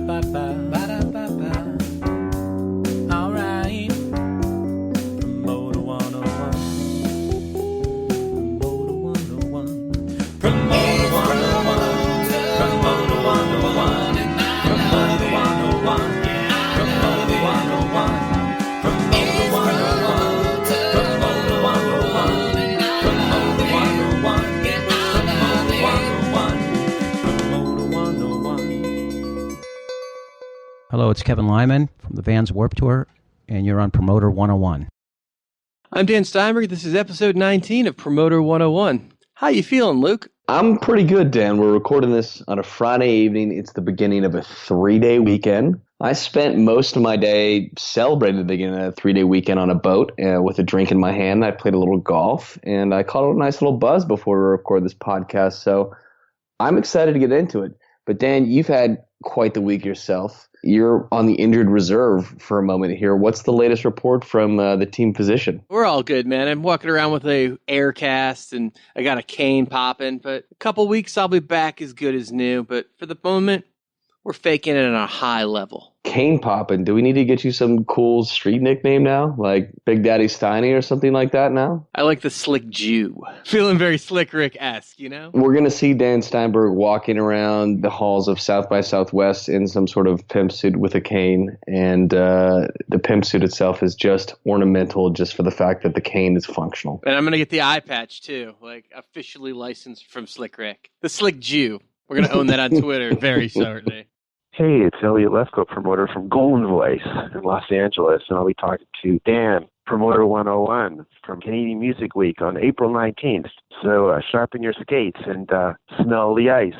Ba-da-ba-ba, ba-da-ba-ba. All right. Promoter 101. Promoter 101. Promoter 101. Promoter 101. Promoter 101. Promoter 101. Promoter 101. Promoter 101. Promoter 101. Promoter 101. Hello, it's Kevin Lyman from the Vans Warped Tour, and you're on Promoter 101. I'm Dan Steinberg. This is episode 19 of Promoter 101. How you feeling, Luke? I'm pretty good, Dan. We're recording this on a Friday evening. It's the beginning of a 3-day weekend. I spent most of my day celebrating the beginning of a 3-day weekend on a boat with a drink in my hand. I played a little golf, and I caught a nice little buzz before we record this podcast. So I'm excited to get into it. But Dan, you've had quite the week yourself. You're on the injured reserve for a moment here. What's the latest report from the team physician? We're all good, man. I'm walking around with a air cast, and I got a cane popping. But a couple weeks, I'll be back as good as new. But for the moment, we're faking it on a high level. Cane popping. Do we need to get you some cool street nickname now? Like Big Daddy Steiny or something like that now? I like the Slick Jew. Feeling very Slick Rick-esque, you know? We're going to see Dan Steinberg walking around the halls of South by Southwest in some sort of pimp suit with a cane. And the pimp suit itself is just ornamental just for the fact that the cane is functional. And I'm going to get the eye patch, too. Like, officially licensed from Slick Rick. The Slick Jew. We're going to own that on Twitter very shortly. Hey, it's Elliot Lefko, promoter from Golden Voice in Los Angeles, and I'll be talking to Dan, Promoter 101 from Canadian Music Week on April 19th. So sharpen your skates and smell the ice.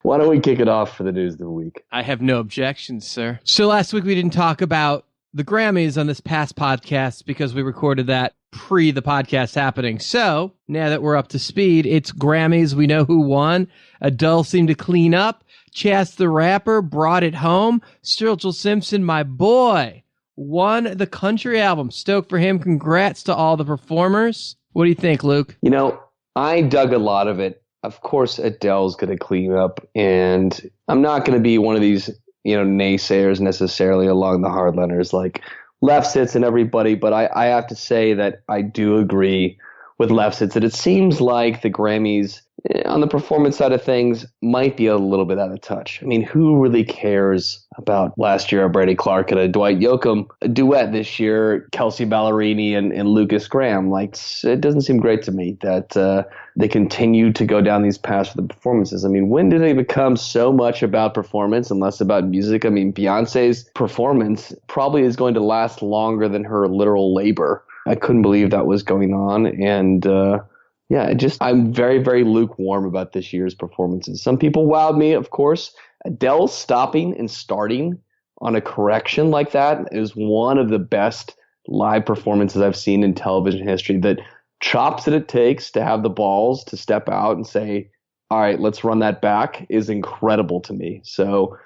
Why don't we kick it off for the news of the week? I have no objections, sir. So last week we didn't talk about the Grammys on this past podcast because we recorded that pre the podcast happening. So now that we're up to speed, it's Grammys. We know who won. Adele seemed to clean up. Chance the Rapper brought it home. Sturgill Simpson, my boy, won the country album. Stoked for him. Congrats to all the performers. What do you think, Luke? You know, I dug a lot of it. Of course, Adele's going to clean up, and I'm not going to be one of these, naysayers necessarily along the hardliners like Left Sits and everybody, but I have to say that I do agree with Left Sits that it seems like the Grammys on the performance side of things might be a little bit out of touch. I mean, who really cares about last year a Brady Clark and a Dwight Yoakam duet this year, Kelsey Ballerini and Lucas Graham? Like, it doesn't seem great to me that they continue to go down these paths with the performances. I mean, when did it become so much about performance and less about music? I mean, Beyonce's performance probably is going to last longer than her literal labor. I couldn't believe that was going on. And, I'm very, very lukewarm about this year's performances. Some people wowed me, of course. Adele stopping and starting on a correction like that is one of the best live performances I've seen in television history. That chops that it takes to have the balls to step out and say, all right, let's run that back is incredible to me. So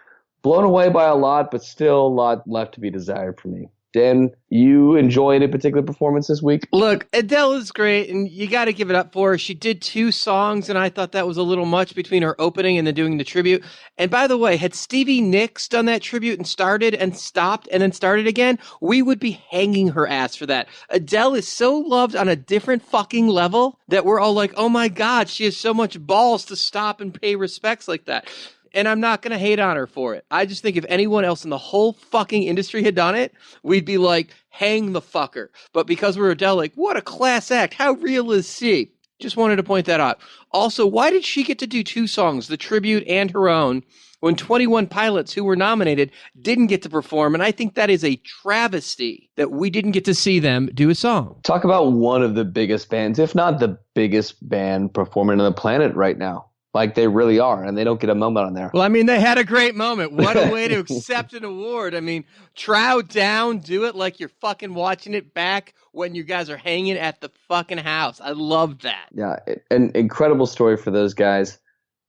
blown away by a lot, but still a lot left to be desired for me. Dan, you enjoyed a particular performance this week? Look, Adele is great, and you got to give it up for her. She did 2 songs, and I thought that was a little much between her opening and then doing the tribute. And by the way, had Stevie Nicks done that tribute and started and stopped and then started again, we would be hanging her ass for that. Adele is so loved on a different fucking level that we're all like, oh my God, she has so much balls to stop and pay respects like that. And I'm not going to hate on her for it. I just think if anyone else in the whole fucking industry had done it, we'd be like, hang the fucker. But because we're Adele, like, what a class act. How real is she? Just wanted to point that out. Also, why did she get to do 2 songs, the tribute and her own, when 21 Pilots who were nominated didn't get to perform? And I think that is a travesty that we didn't get to see them do a song. Talk about one of the biggest bands, if not the biggest band performing on the planet right now. Like they really are, and they don't get a moment on there. Well, I mean, they had a great moment. What a way to accept an award. I mean, trow down, do it like you're fucking watching it back when you guys are hanging at the fucking house. I love that. Yeah, an incredible story for those guys.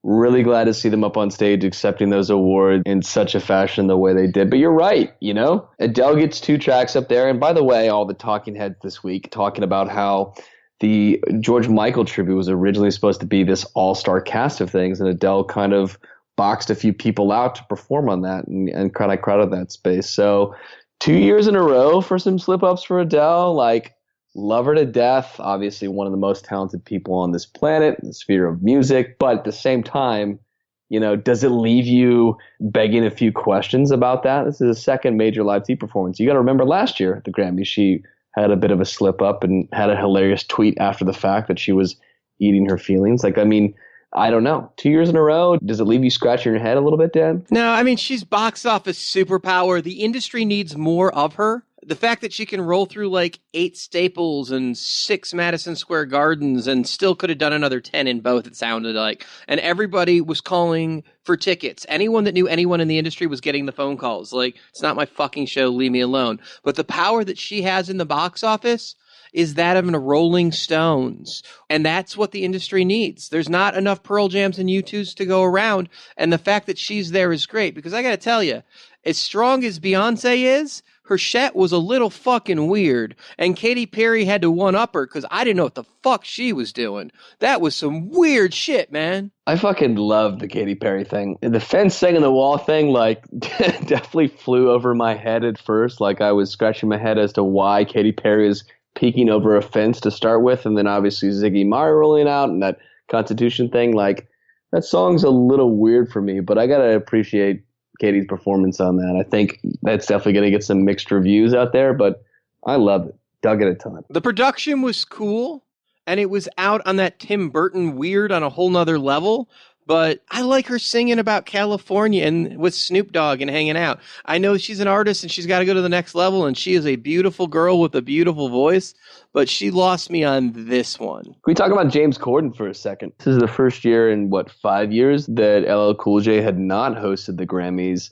Really glad to see them up on stage accepting those awards in such a fashion the way they did. But you're right, Adele gets 2 tracks up there. And by the way, all the talking heads this week talking about how the George Michael tribute was originally supposed to be this all-star cast of things, and Adele kind of boxed a few people out to perform on that and kind of crowded that space. So 2 years in a row for some slip-ups for Adele, like, love her to death. Obviously one of the most talented people on this planet in the sphere of music. But at the same time, you know, does it leave you begging a few questions about that? This is a second major live TV performance. You got to remember last year at the Grammys, she had a bit of a slip up and had a hilarious tweet after the fact that she was eating her feelings. Like, I mean, I don't know. 2 years in a row, does it leave you scratching your head a little bit, Dan? No, I mean, she's box office superpower. The industry needs more of her. The fact that she can roll through like 8 Staples and 6 Madison Square Gardens and still could have done another 10 in both, it sounded like. And everybody was calling for tickets. Anyone that knew anyone in the industry was getting the phone calls. Like, it's not my fucking show, leave me alone. But the power that she has in the box office is that of a Rolling Stones. And that's what the industry needs. There's not enough Pearl Jams and U2s to go around. And the fact that she's there is great. Because I got to tell you, as strong as Beyonce is, her shit was a little fucking weird. And Katy Perry had to one-up her because I didn't know what the fuck she was doing. That was some weird shit, man. I fucking love the Katy Perry thing. The fence thing and the wall thing, like, definitely flew over my head at first. Like, I was scratching my head as to why Katy Perry is peeking over a fence to start with, and then obviously Ziggy Marley rolling out and that Constitution thing. Like, that song's a little weird for me, but I gotta appreciate Katie's performance on that. I think that's definitely going to get some mixed reviews out there, but I loved it. Dug it a ton. The production was cool, and it was out on that Tim Burton weird on a whole nother level, but I like her singing about California and with Snoop Dogg and hanging out. I know she's an artist and she's got to go to the next level, and she is a beautiful girl with a beautiful voice, but she lost me on this one. Can we talk about James Corden for a second? This is the first year in, 5 years that LL Cool J had not hosted the Grammys.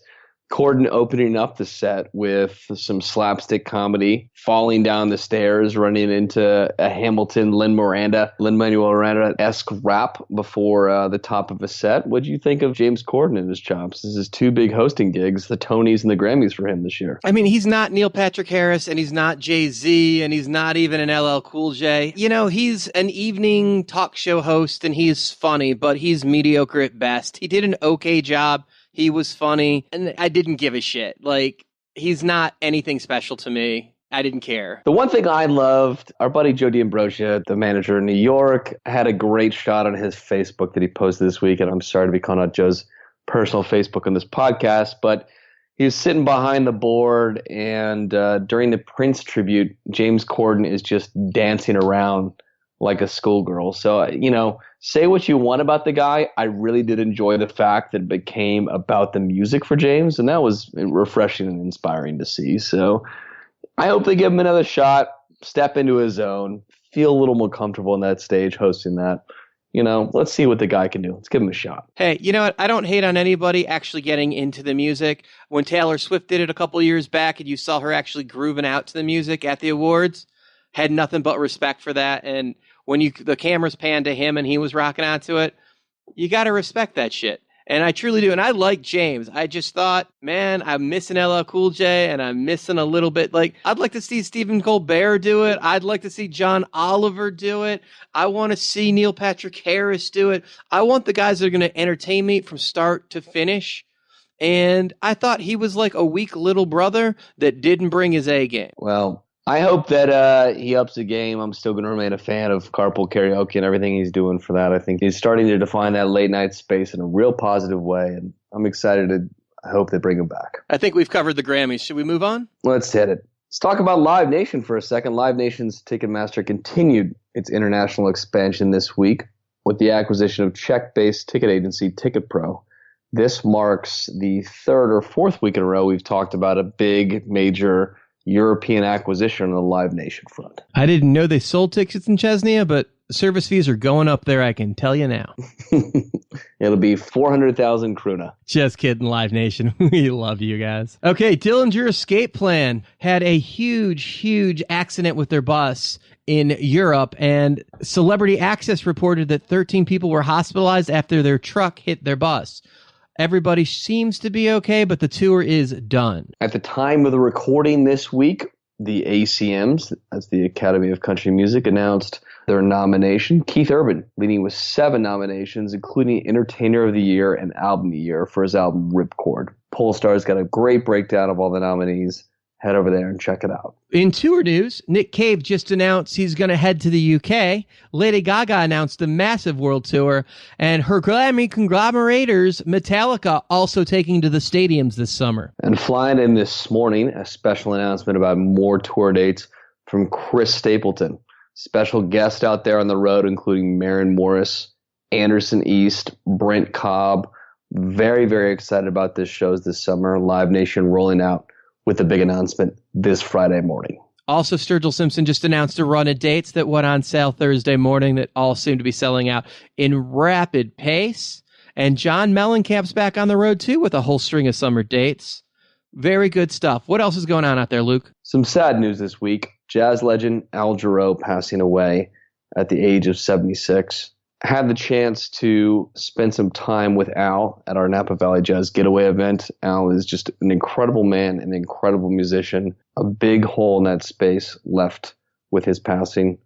Corden opening up the set with some slapstick comedy, falling down the stairs, running into a Hamilton, Lin-Manuel Miranda-esque rap before the top of a set. What do you think of James Corden and his chops? This is 2 big hosting gigs, the Tonys and the Grammys for him this year. I mean, he's not Neil Patrick Harris, and he's not Jay-Z, and he's not even an LL Cool J. You know, he's an evening talk show host, and he's funny, but he's mediocre at best. He did an okay job. He was funny, and I didn't give a shit. Like, he's not anything special to me. I didn't care. The one thing I loved, our buddy Joe D'Ambrosia, the manager in New York, had a great shot on his Facebook that he posted this week, and I'm sorry to be calling out Joe's personal Facebook on this podcast, but he was sitting behind the board, and during the Prince tribute, James Corden is just dancing around like a schoolgirl. So, you know, say what you want about the guy. I really did enjoy the fact that it became about the music for James, and that was refreshing and inspiring to see. So I hope they give him another shot, step into his zone, feel a little more comfortable in that stage hosting that. You know, let's see what the guy can do. Let's give him a shot. Hey, you know what? I don't hate on anybody actually getting into the music. When Taylor Swift did it a couple years back and you saw her actually grooving out to the music at the awards, had nothing but respect for that. And when the cameras panned to him and he was rocking out to it, you got to respect that shit. And I truly do. And I like James. I just thought, man, I'm missing LL Cool J, and I'm missing a little bit. Like, I'd like to see Stephen Colbert do it. I'd like to see John Oliver do it. I want to see Neil Patrick Harris do it. I want the guys that are going to entertain me from start to finish. And I thought he was like a weak little brother that didn't bring his A game. Well, I hope that he ups the game. I'm still going to remain a fan of Carpool Karaoke and everything he's doing for that. I think he's starting to define that late night space in a real positive way, and I'm excited to I hope they bring him back. I think we've covered the Grammys. Should we move on? Let's hit it. Let's talk about Live Nation for a second. Live Nation's Ticketmaster continued its international expansion this week with the acquisition of Czech-based ticket agency TicketPro. This marks the 3rd or 4th week in a row we've talked about a big, major European acquisition on the Live Nation front. I didn't know they sold tickets in Chesnea, but service fees are going up there, I can tell you now. It'll be 400,000 krona. Just kidding, Live Nation. We love you guys. Okay, Dillinger Escape Plan had a huge accident with their bus in Europe, and Celebrity Access reported that 13 people were hospitalized after their truck hit their bus. Everybody seems to be okay, but the tour is done. At the time of the recording this week, the ACMs, that's the Academy of Country Music, announced their nomination. Keith Urban leading with 7 nominations, including Entertainer of the Year and Album of the Year for his album Ripcord. Polestar's got a great breakdown of all the nominees. Head over there and check it out. In tour news, Nick Cave just announced he's going to head to the UK. Lady Gaga announced a massive world tour. And her Grammy conglomerators, Metallica, also taking to the stadiums this summer. And flying in this morning, a special announcement about more tour dates from Chris Stapleton. Special guest out there on the road, including Maren Morris, Anderson East, Brent Cobb. Very, very excited about this shows this summer. Live Nation rolling out with a big announcement this Friday morning. Also, Sturgill Simpson just announced a run of dates that went on sale Thursday morning that all seem to be selling out in rapid pace. And John Mellencamp's back on the road, too, with a whole string of summer dates. Very good stuff. What else is going on out there, Luke? Some sad news this week. Jazz legend Al Jarreau passing away at the age of 76. I had the chance to spend some time with Al at our Napa Valley Jazz Getaway event. Al is just an incredible man, an incredible musician. A big hole in that space left with his passing.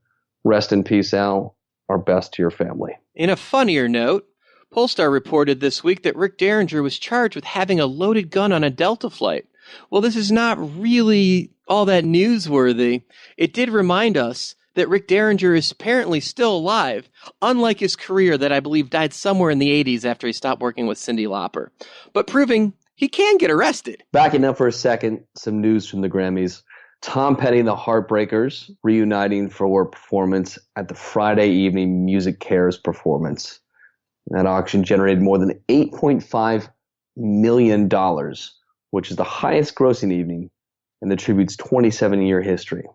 Rest in peace, Al. Our best to your family. In a funnier note, Polestar reported this week that Rick Derringer was charged with having a loaded gun on a Delta flight. Well, this is not really all that newsworthy. It did remind us that Rick Derringer is apparently still alive, unlike his career that I believe died somewhere in the 80s after he stopped working with Cyndi Lauper, but proving he can get arrested. Backing up for a second, some news from the Grammys. Tom Petty and the Heartbreakers reuniting for a performance at the Friday evening Music Cares performance. That auction generated more than $8.5 million, which is the highest grossing evening in the tribute's 27-year history.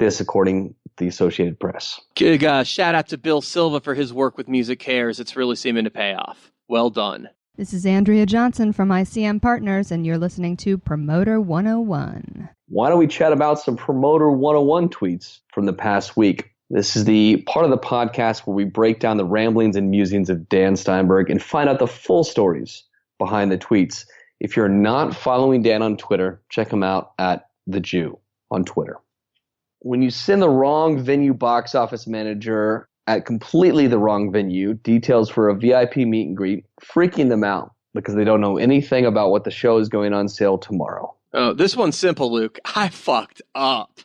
This, according to the Associated Press. Shout out to Bill Silva for his work with Music Cares. It's really seeming to pay off. Well done. This is Andrea Johnson from ICM Partners, and you're listening to Promoter 101. Why don't we chat about some Promoter 101 tweets from the past week? This is the part of the podcast where we break down the ramblings and musings of Dan Steinberg and find out the full stories behind the tweets. If you're not following Dan on Twitter, check him out at The Jew on Twitter. When you send the wrong venue box office manager at completely the wrong venue details for a VIP meet and greet, freaking them out because they don't know anything about what the show is going on sale tomorrow. Oh, this one's simple, Luke. I fucked up.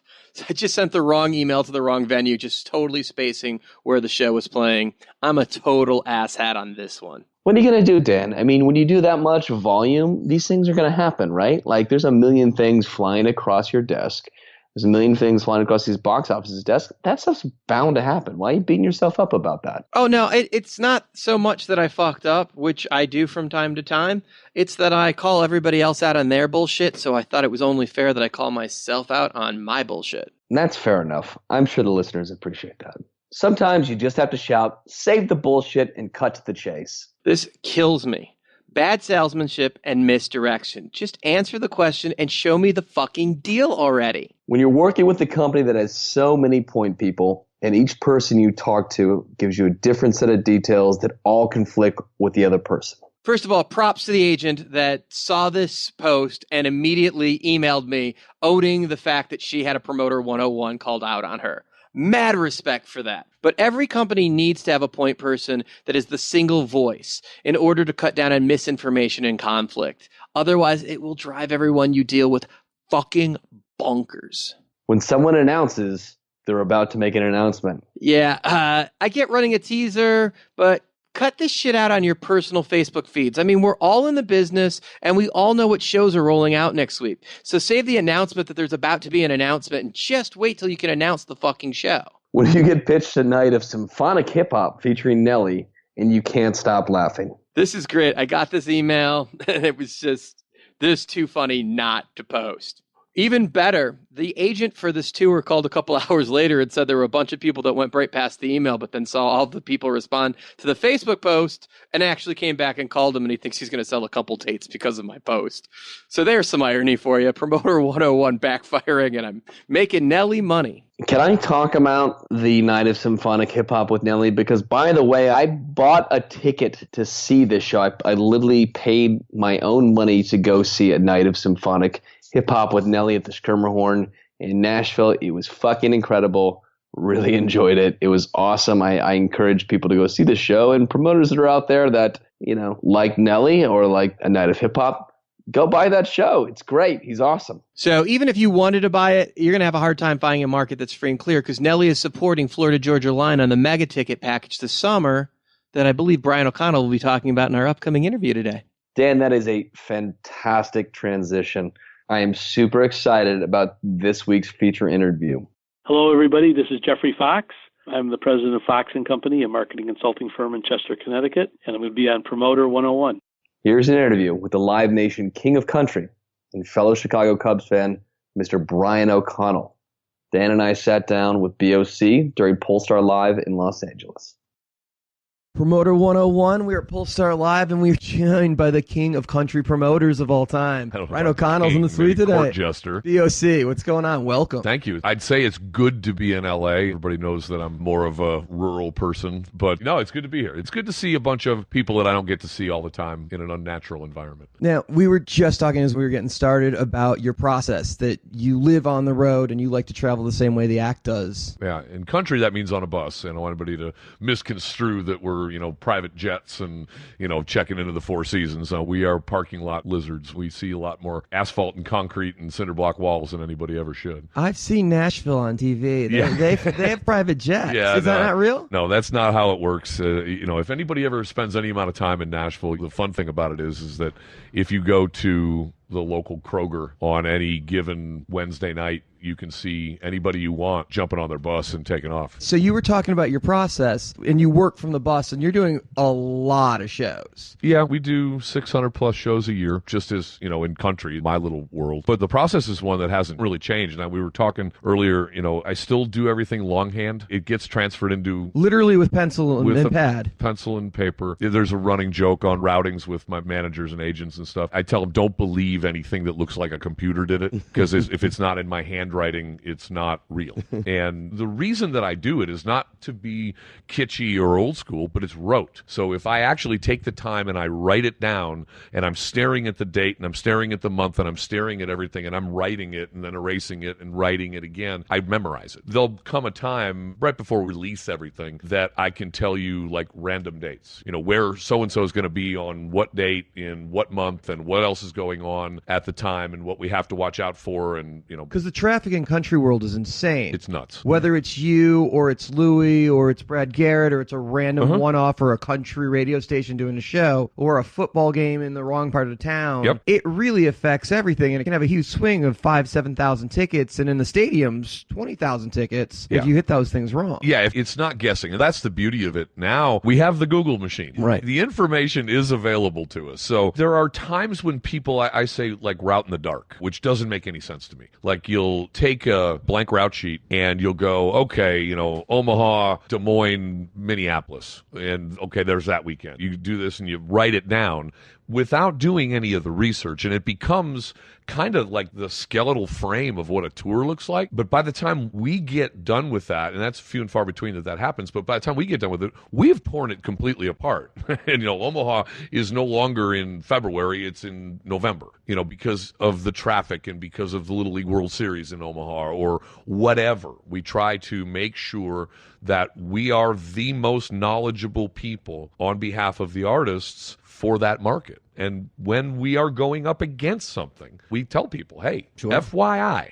I just sent the wrong email to the wrong venue, just totally spacing where the show was playing. I'm a total asshat on this one. What are you going to do, Dan? I mean, when you do that much volume, these things are going to happen, right? Like there's a million things flying across your desk. There's a million things flying across these box offices' desks. That stuff's bound to happen. Why are you beating yourself up about that? Oh, no, it's not so much that I fucked up, which I do from time to time. It's that I call everybody else out on their bullshit, so I thought it was only fair that I call myself out on my bullshit. And that's fair enough. I'm sure the listeners appreciate that. Sometimes you just have to shout, save the bullshit, and cut to the chase. This kills me. Bad salesmanship and misdirection. Just answer the question and show me the fucking deal already. When you're working with a company that has so many point people, and each person you talk to gives you a different set of details that all conflict with the other person. First of all, props to the agent that saw this post and immediately emailed me owning the fact that she had a Promoter 101 called out on her. Mad respect for that. But every company needs to have a point person that is the single voice in order to cut down on misinformation and conflict. Otherwise, it will drive everyone you deal with fucking bonkers. When someone announces, they're about to make an announcement. Yeah, I get running a teaser, but cut this shit out on your personal Facebook feeds. I mean, we're all in the business, and we all know what shows are rolling out next week. So save the announcement that there's about to be an announcement, and just wait till you can announce the fucking show. When you get pitched a night of symphonic hip-hop featuring Nelly, and you can't stop laughing. This is great. I got this email, and it was just this too funny not to post. Even better, the agent for this tour called a couple hours later and said there were a bunch of people that went right past the email, but then saw all the people respond to the Facebook post and actually came back and called him, and he thinks he's going to sell a couple dates because of my post. So there's some irony for you. Promoter 101 backfiring, and I'm making Nelly money. Can I talk about the night of symphonic hip-hop with Nelly? Because, by the way, I bought a ticket to see this show. I literally paid my own money to go see a night of symphonic hip-hop with Nelly at the Schermerhorn in Nashville. It was fucking incredible. Really enjoyed it. It was awesome. I encourage people to go see the show, and promoters that are out there that, like Nelly or like A Night of Hip Hop, go buy that show. It's great. He's awesome. So even if you wanted to buy it, you're going to have a hard time finding a market that's free and clear, because Nelly is supporting Florida Georgia Line on the mega ticket package this summer that I believe Brian O'Connell will be talking about in our upcoming interview today. Dan, that is a fantastic transition. I am super excited about this week's feature interview. Hello, everybody. This is Jeffrey Fox. I'm the president of Fox & Company, a marketing consulting firm in Chester, Connecticut, and I'm going to be on Promoter 101. Here's an interview with the Live Nation King of Country and fellow Chicago Cubs fan, Mr. Brian O'Connell. Dan and I sat down with BOC during Polestar Live in Los Angeles. Promoter 101, we are at Polestar Live, and we're joined by the king of country promoters of all time. Brian O'Connell's in the suite today. Court jester. BOC, what's going on? Welcome. Thank you. I'd say it's good to be in L.A. Everybody knows that I'm more of a rural person, but no, it's good to be here. It's good to see a bunch of people that I don't get to see all the time in an unnatural environment. Now, we were just talking as we were getting started about your process, that you live on the road and you like to travel the same way the act does. Yeah, in country, that means on a bus. I don't want anybody to misconstrue that we're, private jets and, checking into the Four Seasons. We are parking lot lizards. We see a lot more asphalt and concrete and cinder block walls than anybody ever should. I've seen Nashville on TV. They have private jets. Yeah, Is that not real? No, that's not how it works. If anybody ever spends any amount of time in Nashville, the fun thing about it is that if you go to the local Kroger on any given Wednesday night, you can see anybody you want jumping on their bus and taking off. So you were talking about your process, and you work from the bus, and you're doing a lot of shows. Yeah, we do 600 plus shows a year, just as, in country, my little world. But the process is one that hasn't really changed. Now, we were talking earlier, I still do everything longhand. It gets transferred into... Literally with pencil and pad. Pencil and paper. There's a running joke on routings with my managers and agents and stuff. I tell them, don't believe anything that looks like a computer did it, because if it's not in my handwriting, it's not real. And the reason that I do it is not to be kitschy or old school, but it's rote. So if I actually take the time and I write it down, and I'm staring at the date, and I'm staring at the month, and I'm staring at everything, and I'm writing it and then erasing it and writing it again, I memorize it. There'll come a time right before we release everything that I can tell you like random dates, where so-and-so is going to be on what date in what month and what else is going on at the time and what we have to watch out for. And, because the traffic in country world is insane. It's nuts. Whether it's you or it's Louie or it's Brad Garrett or it's a random one-off or a country radio station doing a show or a football game in the wrong part of town, it really affects everything. And it can have a huge swing of 5,000-7,000 tickets, and in the stadiums, 20,000 tickets if you hit those things wrong. Yeah, it's not guessing. And that's the beauty of it. Now we have the Google machine. Right. The information is available to us. So there are times when people, I say, like route in the dark, which doesn't make any sense to me. Like you'll take a blank route sheet and you'll go, okay, Omaha, Des Moines, Minneapolis. And okay, there's that weekend. You do this and you write it down without doing any of the research, and it becomes kind of like the skeletal frame of what a tour looks like. But by the time we get done with that, and that's few and far between that happens, but by the time we get done with it, we've torn it completely apart. And, Omaha is no longer in February, it's in November, because of the traffic and because of the Little League World Series in Omaha or whatever. We try to make sure that we are the most knowledgeable people on behalf of the artists for that market. And when we are going up against something, we tell people, hey, FYI.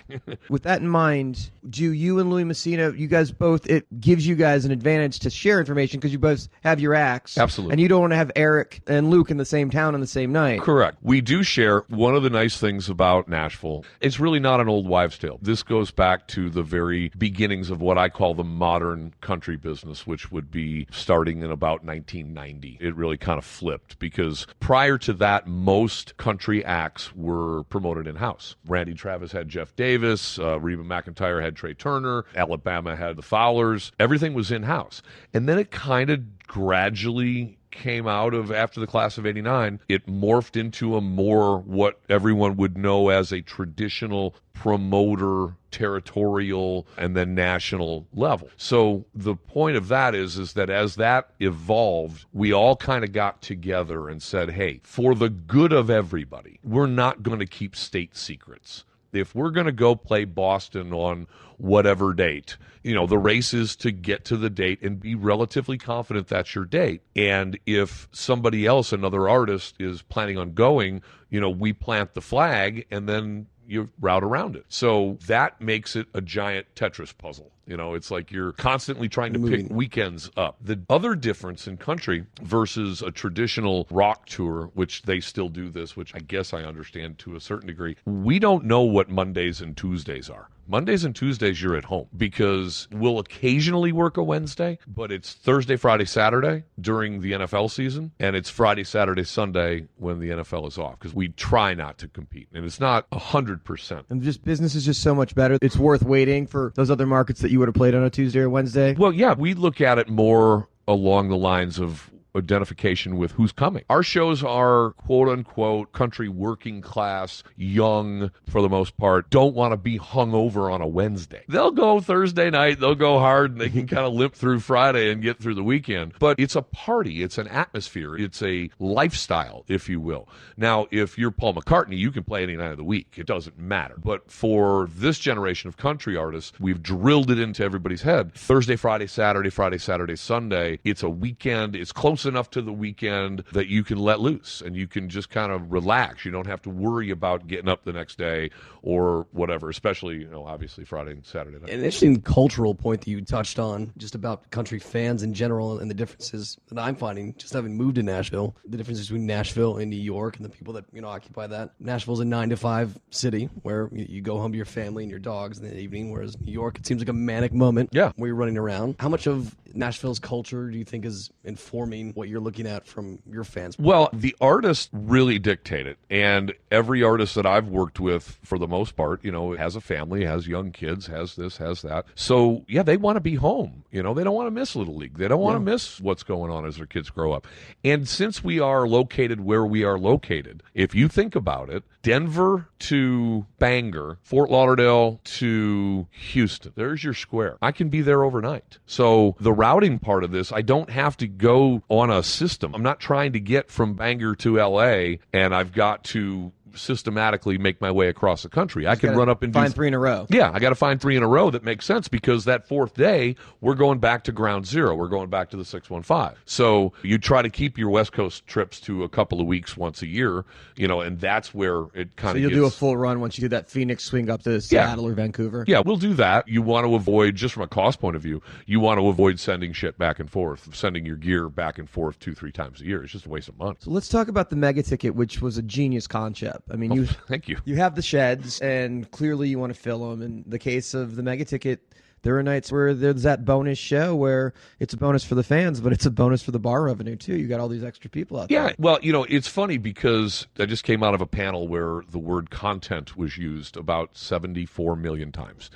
With that in mind, do you and Louis Messina, you guys both, it gives you guys an advantage to share information because you both have your acts. Absolutely. And you don't want to have Eric and Luke in the same town on the same night. Correct. We do share. One of the nice things about Nashville, it's really not an old wives' tale. This goes back to the very beginnings of what I call the modern country business, which would be starting in about 1990. It really kind of flipped because prior to that, most country acts were promoted in-house. Randy Travis had Jeff Davis, Reba McEntire had Trey Turner, Alabama had the Fowlers. Everything was in-house. And then it kind of gradually came out of, after the class of 89, it morphed into a more what everyone would know as a traditional promoter, territorial, and then national level. So the point of that is that as that evolved, we all kind of got together and said, hey, for the good of everybody, we're not going to keep state secrets. if we're going to go play Boston on whatever date, the race is to get to the date and be relatively confident that's your date. And if somebody else, another artist, is planning on going, we plant the flag and then you route around it. So that makes it a giant Tetris puzzle. It's like you're constantly trying to pick weekends up. The other difference in country versus a traditional rock tour, which they still do this, which I guess I understand to a certain degree, we don't know what Mondays and Tuesdays are. Mondays and Tuesdays, you're at home because we'll occasionally work a Wednesday, but it's Thursday, Friday, Saturday during the NFL season, and it's Friday, Saturday, Sunday when the NFL is off because we try not to compete, and it's not 100%. And just business is just so much better. It's worth waiting for those other markets that you would have played on a Tuesday or Wednesday. Well, yeah, we look at it more along the lines of identification with who's coming. Our shows are quote-unquote country working class, young for the most part, don't want to be hung over on a Wednesday. They'll go Thursday night, they'll go hard, and they can kind of limp through Friday and get through the weekend. But it's a party, it's an atmosphere, it's a lifestyle, if you will. Now, if you're Paul McCartney, you can play any night of the week. It doesn't matter. But for this generation of country artists, we've drilled it into everybody's head. Thursday, Friday, Saturday, Sunday. It's a weekend. It's close enough to the weekend that you can let loose and you can just kind of relax. You don't have to worry about getting up the next day or whatever, especially, you know, obviously Friday and Saturday night. An interesting cultural point that you touched on, just about country fans in general and the differences that I'm finding, just having moved to Nashville, the differences between Nashville and New York and the people that, you know, occupy that. Nashville's a 9-to-5 city where you go home to your family and your dogs in the evening, whereas New York, it seems like a manic moment where you're running around. How much of Nashville's culture do you think is informing what you're looking at from your fans? Well, the artists really dictate it. And every artist that I've worked with, for the most part, you know, has a family, has young kids, has this, has that. So, yeah, they want to be home. You know, they don't want to miss Little League. They don't want to miss what's going on as their kids grow up. And since we are located where we are located, if you think about it, Denver to Bangor, Fort Lauderdale to Houston, there's your square. I can be there overnight. So the routing part of this, I don't have to go on a system. I'm not trying to get from Bangor to LA and I've got to systematically make my way across the country. I can run up and find 3 in a row. Yeah, I got to find 3 in a row that makes sense because that fourth day, we're going back to ground zero. We're going back to the 615. So you try to keep your West Coast trips to a couple of weeks once a year, you know, and that's where it kind of So you'll do a full run once you do that Phoenix swing up to Seattle or Vancouver? Yeah, we'll do that. You want to avoid, just from a cost point of view, you want to avoid sending shit back and forth, sending your gear back and forth 2-3 times a year. It's just a waste of money. So let's talk about the mega ticket, which was a genius concept. I mean, thank you. You have the sheds, and clearly you want to fill them. In the case of the mega ticket, there are nights where there's that bonus show where it's a bonus for the fans, but it's a bonus for the bar revenue, too. You got all these extra people out there. Yeah, well, you know, it's funny because I just came out of a panel where the word content was used about 74 million times.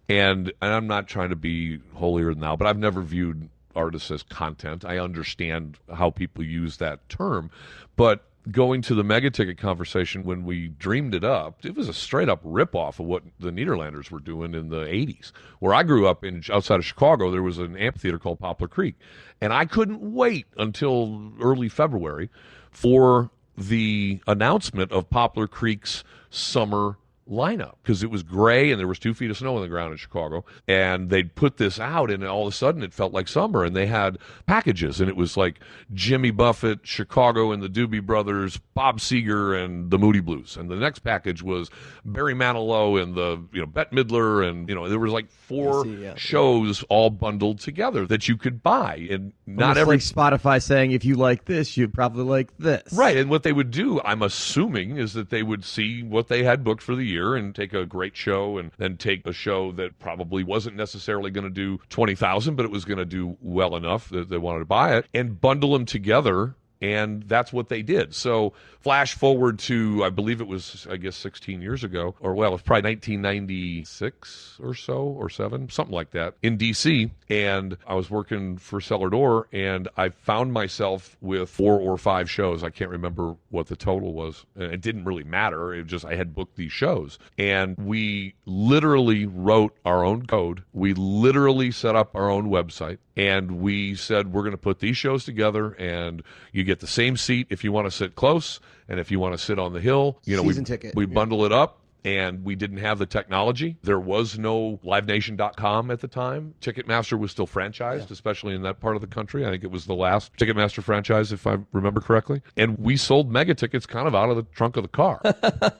And I'm not trying to be holier than thou, but I've never viewed artists as content. I understand how people use that term, but going to the mega ticket conversation, when we dreamed it up, it was a straight up ripoff of what the Nederlanders were doing in the 80s. Where I grew up outside of Chicago, there was an amphitheater called Poplar Creek. And I couldn't wait until early February for the announcement of Poplar Creek's summer lineup, because it was gray and there was 2 feet of snow on the ground in Chicago, and they'd put this out and all of a sudden it felt like summer, and they had packages, and it was like Jimmy Buffett, Chicago and the Doobie Brothers, Bob Seger and the Moody Blues, and the next package was Barry Manilow and the Bette Midler, and there was like 4 shows all bundled together that you could buy, and not almost every like Spotify saying, if you like this, you probably like this. Right, and what they would do, I'm assuming, is that they would see what they had booked for the year and take a great show and then take a show that probably wasn't necessarily going to do 20,000, but it was going to do well enough that they wanted to buy it, and bundle them together. And that's what they did. So flash forward to, I believe it was, 16 years ago, or well, it's probably 1996 or so, or 7, something like that, in D.C. And I was working for Cellar Door, and I found myself with 4 or 5 shows. I can't remember what the total was. And it didn't really matter. It just, I had booked these shows. And we literally wrote our own code. We literally set up our own website. And we said, we're going to put these shows together, and you get the same seat if you want to sit close, and if you want to sit on the hill. Season ticket. We bundle it up, and we didn't have the technology. There was no LiveNation.com at the time. Ticketmaster was still franchised, especially in that part of the country. I think it was the last Ticketmaster franchise, if I remember correctly. And we sold mega tickets kind of out of the trunk of the car.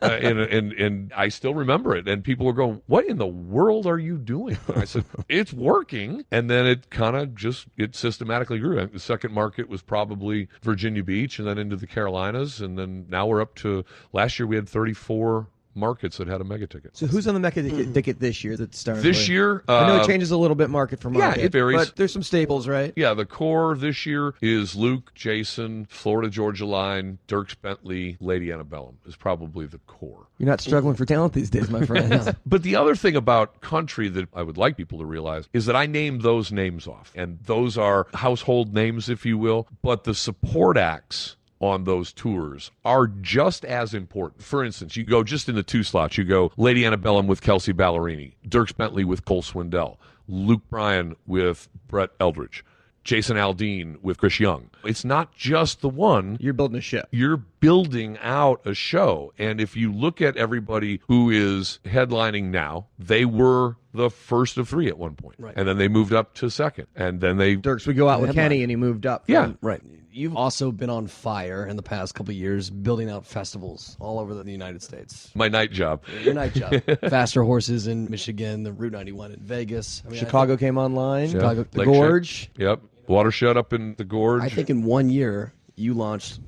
And I still remember it. And people were going, what in the world are you doing? And I said, it's working. And then it kind of it systematically grew. The second market was probably Virginia Beach, and then into the Carolinas. And then now we're up to, last year we had 34 markets that had a mega ticket. So who's on the mega ticket this year that's starting? This year? I know it changes a little bit market for market. Yeah, it varies. But there's some staples, right? Yeah, the core this year is Luke, Jason, Florida Georgia Line, Dierks Bentley, Lady Antebellum is probably the core. You're not struggling for talent these days, my friend. But the other thing about country that I would like people to realize is that I named those names off. And those are household names, if you will. But the support acts on those tours are just as important. For instance, you go just in the 2 slots. You go Lady Antebellum with Kelsey Ballerini, Dierks Bentley with Cole Swindell, Luke Bryan with Brett Eldridge, Jason Aldean with Chris Young. It's not just the one. You're building a show. You're building out a show. And if you look at everybody who is headlining now, they were the first of 3 at one point. Right. And then they moved up to second. And then they... Dierks would go out with Kenny, and he moved up. Yeah. Right. You've also been on fire in the past couple of years, building out festivals all over the United States. My night job. Your night job. Faster Horses in Michigan, the Route 91 in Vegas. I mean, Chicago came online. Chicago, the Lake Gorge. Yep. Watershed up in the Gorge. I think in 1 year, you launched,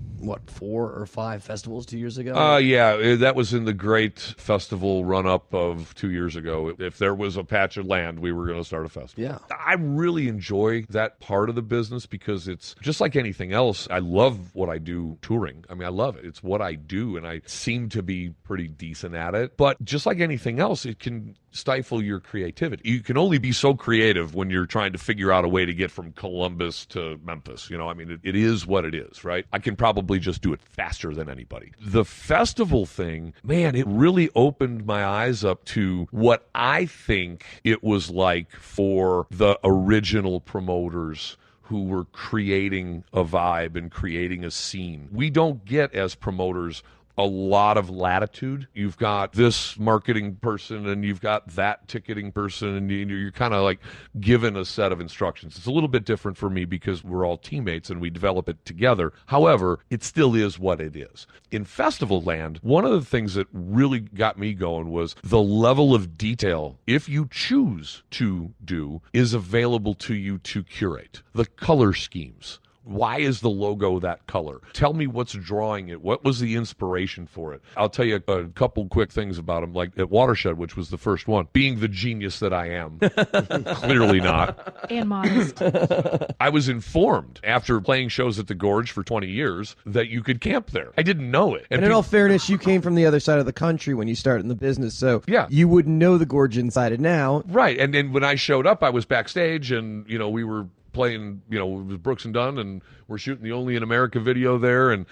4 or 5 festivals 2 years ago? Yeah, that was in the great festival run-up of 2 years ago. If there was a patch of land, we were going to start a festival. Yeah. I really enjoy that part of the business because it's just like anything else. I love what I do touring. I mean, I love it. It's what I do, and I seem to be pretty decent at it. But just like anything else, it can stifle your creativity. You can only be so creative when you're trying to figure out a way to get from Columbus to Memphis. You know, I mean, it is what it is, right? I can probably just do it faster than anybody. The festival thing, man, it really opened my eyes up to what I think it was like for the original promoters who were creating a vibe and creating a scene. We don't get, as promoters, a lot of latitude. You've got this marketing person and you've got that ticketing person, and you're kind of like given a set of instructions. It's a little bit different for me because we're all teammates and we develop it together. However, it still is what it is. In festival land, one of the things that really got me going was the level of detail, if you choose to do, is available to you to curate. The color schemes. Why is the logo that color? Tell me what's drawing it. What was the inspiration for it? I'll tell you a couple quick things about them. Like at Watershed, which was the first one, being the genius that I am, clearly not. And modest. I was informed after playing shows at the Gorge for 20 years that you could camp there. I didn't know it. And in all fairness, you came from the other side of the country when you started in the business, so yeah, you wouldn't know the Gorge inside and now. Right. And then when I showed up, I was backstage, and we were playing, it was Brooks and Dunn, and we're shooting the Only in America video there, and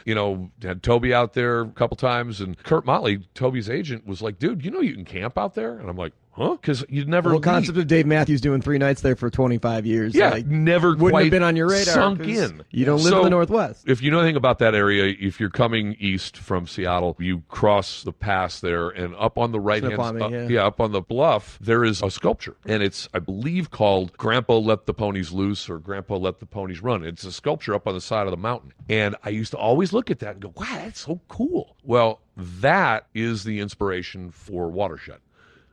had Toby out there a couple times, and Kurt Motley, Toby's agent, was like, dude, you can camp out there? And I'm like, huh? Because you'd never the whole concept of Dave Matthews doing 3 nights there for 25 years. Yeah, never wouldn't quite have been on your radar. Sunk in. You don't live in the Northwest. If you know anything about that area, if you're coming east from Seattle, you cross the pass there, and up on the right hand side, up on the bluff, there is a sculpture, and it's, I believe, called Grandpa Let the Ponies Loose or Grandpa Let the Ponies Run. It's a sculpture up on the side of the mountain, and I used to always look at that and go, wow, that's so cool. Well, that is the inspiration for Watershed.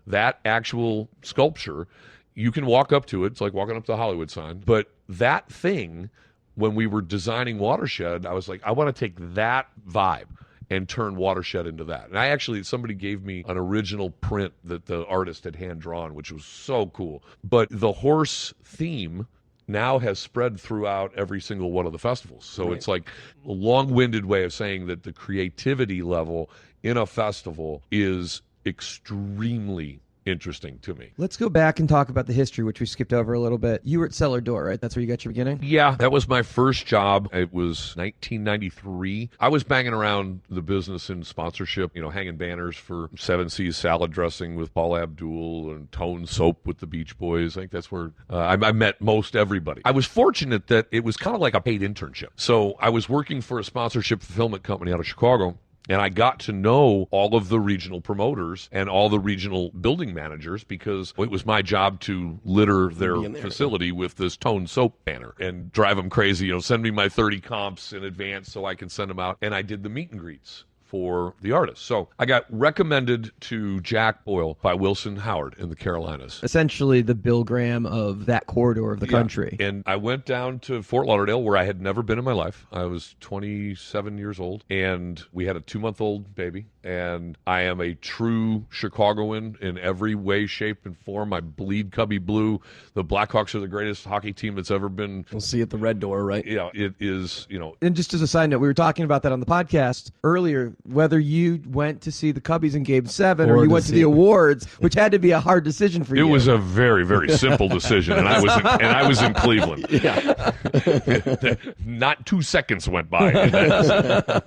That actual sculpture, you can walk up to it. It's like walking up to the Hollywood sign. But that thing, when we were designing Watershed, I was like, I want to take that vibe and turn Watershed into that. And I actually, somebody gave me an original print that the artist had hand-drawn, which was so cool. But the horse theme now has spread throughout every single one of the festivals. So It's like a long-winded way of saying that the creativity level in a festival is extremely interesting to me. Let's go back and talk about the history, which we skipped over a little bit. You were at Cellar Door, right? That's where you got your beginning? Yeah, that was my first job. It was 1993. I was banging around the business in sponsorship, hanging banners for 7 Seas salad dressing with Paul Abdul and Tone soap with the Beach Boys. I think that's where I met most everybody. I was fortunate that it was kind of like a paid internship. So I was working for a sponsorship fulfillment company out of Chicago, And I got to know all of the regional promoters and all the regional building managers because it was my job to litter their facility with this Tone soap banner and drive them crazy. Send me my 30 comps in advance so I can send them out. And I did the meet and greets for the artists. So I got recommended to Jack Boyle by Wilson Howard in the Carolinas. Essentially the Bill Graham of that corridor of the country. And I went down to Fort Lauderdale where I had never been in my life. I was 27 years old and we had a 2-month-old baby. And I am a true Chicagoan in every way, shape, and form. I bleed Cubby blue. The Blackhawks are the greatest hockey team that's ever been. We'll see at the Red Door, right? Yeah, it is, And just as a side note, we were talking about that on the podcast earlier, whether you went to see the Cubbies in Game 7 or you went to the awards, which had to be a hard decision for you. It was a very, very simple decision, and I was in Cleveland. Yeah. Not 2 seconds went by.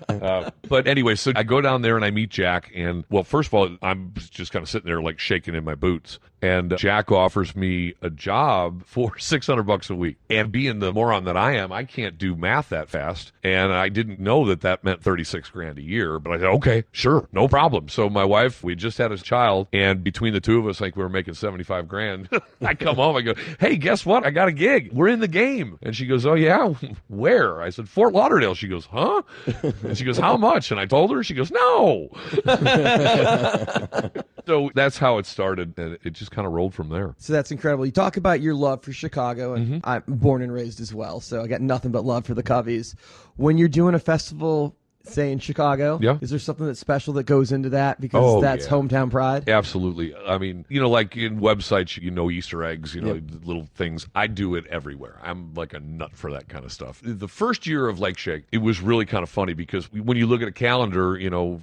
But anyway, so I go down there and I meet Jack, and well, first of all, I'm just kind of sitting there like shaking in my boots. And Jack offers me a job for $600 a week. And being the moron that I am, I can't do math that fast. And I didn't know that meant $36,000 a year. But I said, okay, sure, no problem. So my wife, we just had a child, and between the two of us, like we were making $75,000. I come home, I go, hey, guess what? I got a gig. We're in the game. And she goes, oh yeah, where? I said, Fort Lauderdale. She goes, huh? And she goes, how much? And I told her. She goes, no. So that's how it started, and it just kind of rolled from there. So that's incredible. You talk about your love for Chicago, and I'm born and raised as well, so I got nothing but love for the Cubbies. When you're doing a festival, say in Chicago, is there something that's special that goes into that because that's hometown pride? Absolutely. I mean, like in websites, Easter eggs, little things. I do it everywhere. I'm like a nut for that kind of stuff. The first year of Lake Shake, it was really kind of funny because when you look at a calendar,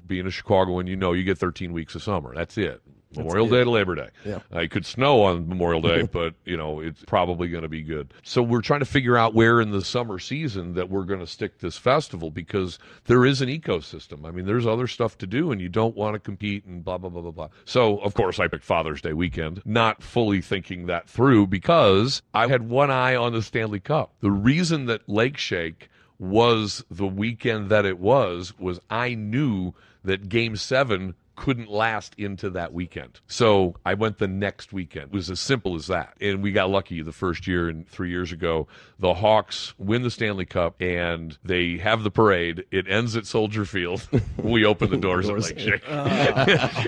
being a Chicagoan, you get 13 weeks of summer. That's it. Memorial Day to Labor Day. Yeah. It could snow on Memorial Day, but, it's probably going to be good. So we're trying to figure out where in the summer season that we're going to stick this festival because there is an ecosystem. I mean, there's other stuff to do, and you don't want to compete and blah, blah, blah, blah, blah. So, of course, I picked Father's Day weekend, not fully thinking that through because I had one eye on the Stanley Cup. The reason that Lake Shake was the weekend that it was I knew that Game 7 couldn't last into that weekend. So I went the next weekend. It was as simple as that. And we got lucky the first year, and 3 years ago, the Hawks win the Stanley Cup and they have the parade. It ends at Soldier Field. We open the doors at Lake Shake.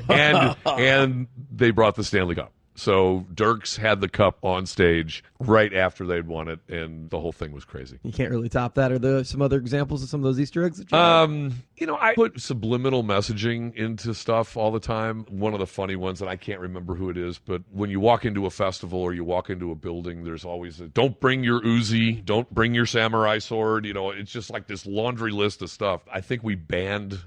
and they brought the Stanley Cup. So Dirks had the cup on stage right after they'd won it, and the whole thing was crazy. You can't really top that. Are there some other examples of some of those Easter eggs that you I put subliminal messaging into stuff all the time. One of the funny ones, and I can't remember who it is, but when you walk into a festival or you walk into a building, there's always don't bring your Uzi, don't bring your samurai sword. It's just like this laundry list of stuff. I think we banned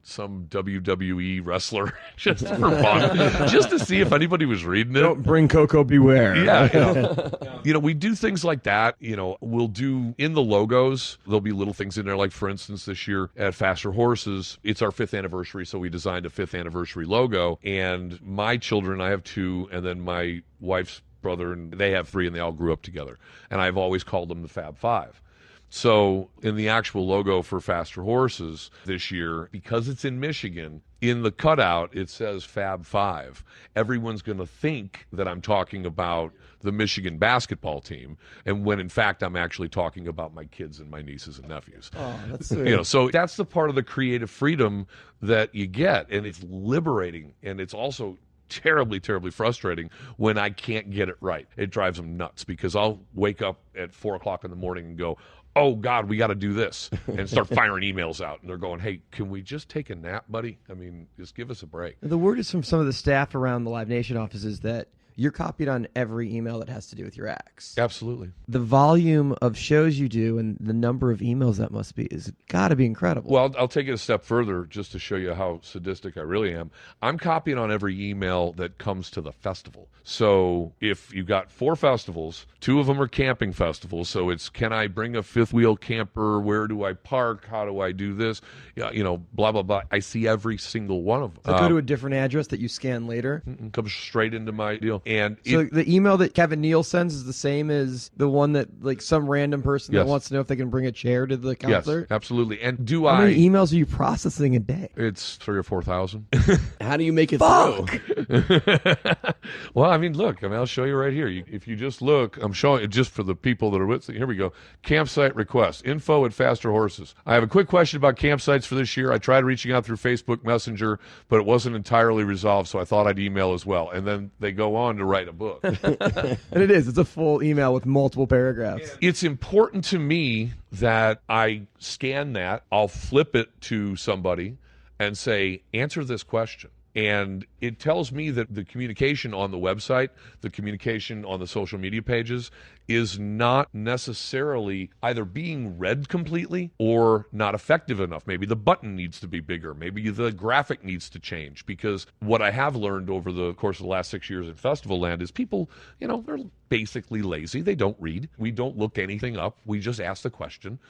some WWE wrestler just for fun, just to see if anybody was reading it. Don't bring Coco Beware. Yeah, we do things like that. We'll do in the logos. There'll be little things in there, like for instance, this year at Faster Horses, it's our 5th anniversary, so we designed a 5th anniversary logo. And my children, I have 2, and then my wife's brother, and they have 3, and they all grew up together. And I've always called them the Fab Five. So in the actual logo for Faster Horses this year, because it's in Michigan, in the cutout, it says Fab Five. Everyone's going to think that I'm talking about the Michigan basketball team, and when in fact I'm actually talking about my kids and my nieces and nephews. Oh, that's sweet. So that's the part of the creative freedom that you get, and it's liberating, and it's also terribly, terribly frustrating when I can't get it right. It drives them nuts because I'll wake up at 4 o'clock in the morning and go, oh, God, we got to do this, and start firing emails out. And they're going, hey, can we just take a nap, buddy? I mean, just give us a break. The word is from some of the staff around the Live Nation offices that you're copied on every email that has to do with your acts. Absolutely. The volume of shows you do and the number of emails that must be is got to be incredible. Well, I'll take it a step further just to show you how sadistic I really am. I'm copying on every email that comes to the festival. So if you got 4 festivals, 2 of them are camping festivals. So it's, can I bring a 5th-wheel camper? Where do I park? How do I do this? Blah, blah, blah. I see every single one of them. So go to a different address that you scan later? Comes straight into my deal. And So the email that Kevin Neal sends is the same as the one that like some random person that wants to know if they can bring a chair to the concert? Yes, absolutely. And How many emails are you processing a day? It's 3,000 or 4,000. How do you make it through? Well, I mean, look, I'll show you right here. If you just look, I'm showing it just for the people that are with. Here we go. Campsite request. Info at Faster Horses. I have a quick question about campsites for this year. I tried reaching out through Facebook Messenger, but it wasn't entirely resolved, so I thought I'd email as well. And then they go on to write a book. And it is. It's a full email with multiple paragraphs. It's important to me that I scan that. I'll flip it to somebody and say, answer this question. And it tells me that the communication on the website, the communication on the social media pages is not necessarily either being read completely or not effective enough. Maybe the button needs to be bigger. Maybe the graphic needs to change. Because what I have learned over the course of the last 6 years in Festival Land is people, they're basically lazy. They don't read. We don't look anything up. We just ask the question,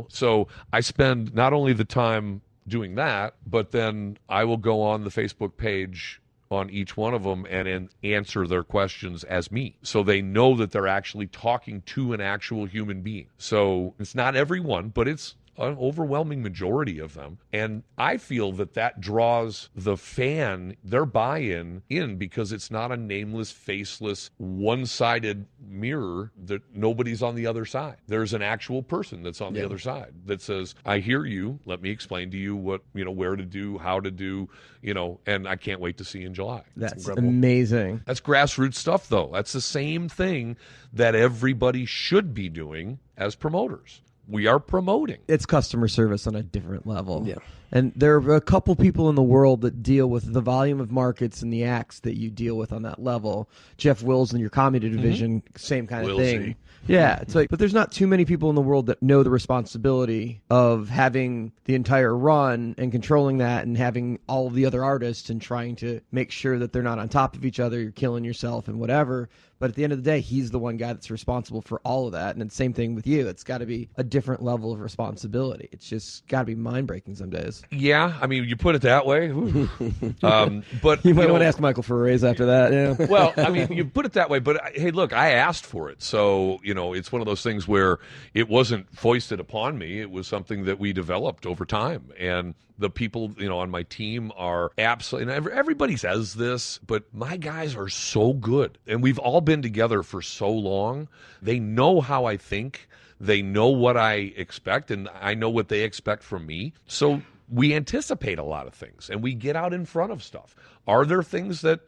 So I spend not only the time doing that, but then I will go on the Facebook page on each one of them and answer their questions as me. So they know that they're actually talking to an actual human being. So it's not everyone, but it's an overwhelming majority of them. And I feel that draws the fan, their buy-in in, because it's not a nameless, faceless, one-sided mirror that nobody's on the other side. There's an actual person that's on the other side that says, I hear you. Let me explain to you what, where to do, how to do, and I can't wait to see you in July. That's amazing. That's grassroots stuff, though. That's the same thing that everybody should be doing as promoters. We are promoting. It's customer service on a different level. Yeah. And there are a couple people in the world that deal with the volume of markets and the acts that you deal with on that level. Jeff Wills in your comedy division, same kind of thing. Yeah, it's like, but there's not too many people in the world that know the responsibility of having the entire run and controlling that and having all of the other artists and trying to make sure that they're not on top of each other, you're killing yourself and whatever. But at the end of the day, he's the one guy that's responsible for all of that. And it's the same thing with you. It's got to be a different level of responsibility. It's just got to be mind-breaking some days. Yeah, I mean, you put it that way. But you might want to ask Michael for a raise after that. Yeah. Well, I mean, you put it that way, but hey, look, I asked for it. So, it's one of those things where it wasn't foisted upon me. It was something that we developed over time. And the people, on my team are absolutely, and everybody says this, but my guys are so good. And we've all been together for so long. They know how I think. They know what I expect, and I know what they expect from me. So we anticipate a lot of things, and we get out in front of stuff. Are there things that,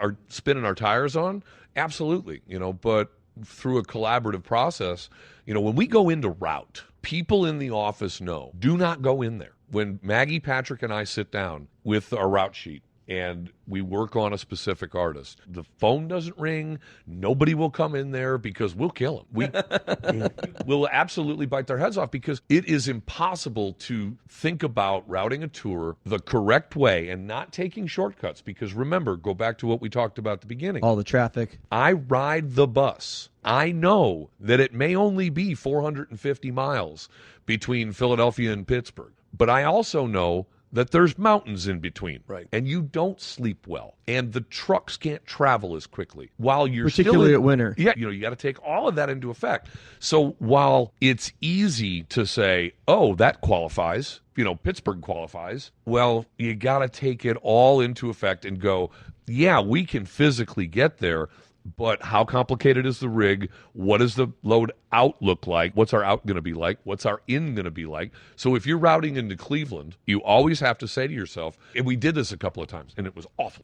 are spinning our tires on? Absolutely, but through a collaborative process, when we go into route, people in the office know, do not go in there. When Maggie, Patrick, and I sit down with our route sheet and we work on a specific artist, the phone doesn't ring. Nobody will come in there because we'll kill them. We'll absolutely bite their heads off because it is impossible to think about routing a tour the correct way and not taking shortcuts. Because remember, go back to what we talked about at the beginning. All the traffic. I ride the bus. I know that it may only be 450 miles between Philadelphia and Pittsburgh, but I also know that there's mountains in between. Right. And you don't sleep well. And the trucks can't travel as quickly. While you're particularly at winter. Yeah, you got to take all of that into effect. So while it's easy to say, oh, that qualifies, Pittsburgh qualifies, well, you got to take it all into effect and go, yeah, we can physically get there, but how complicated is the rig? What does the load out look like? What's our out going to be like? What's our in going to be like? So if you're routing into Cleveland, you always have to say to yourself, and we did this a couple of times, and it was awful.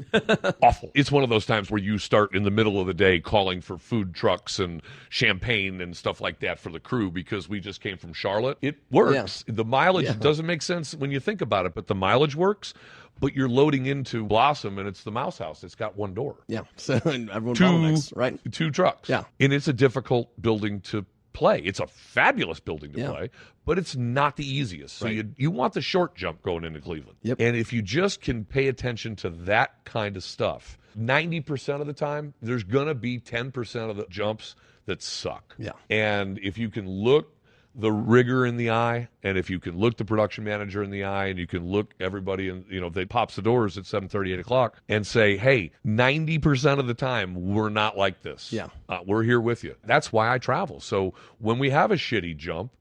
Awful. It's one of those times where you start in the middle of the day calling for food trucks and champagne and stuff like that for the crew because we just came from Charlotte. It works. Yeah. The mileage doesn't make sense when you think about it, but the mileage works. But you're loading into Blossom, and it's the Mouse House. It's got one door. Yeah, so everyone bottlenecks, right? 2 trucks. Yeah. And it's a difficult building to play. It's a fabulous building to play, but it's not the easiest. So you want the short jump going into Cleveland. Yep. And if you just can pay attention to that kind of stuff, 90% of the time, there's going to be 10% of the jumps that suck. Yeah. And if you can look the rigger in the eye, and if you can look the production manager in the eye, and you can look everybody in, they pops the doors at 7:30, 8 o'clock, and say, hey, 90% of the time, we're not like this. Yeah. We're here with you. That's why I travel. So when we have a shitty jump,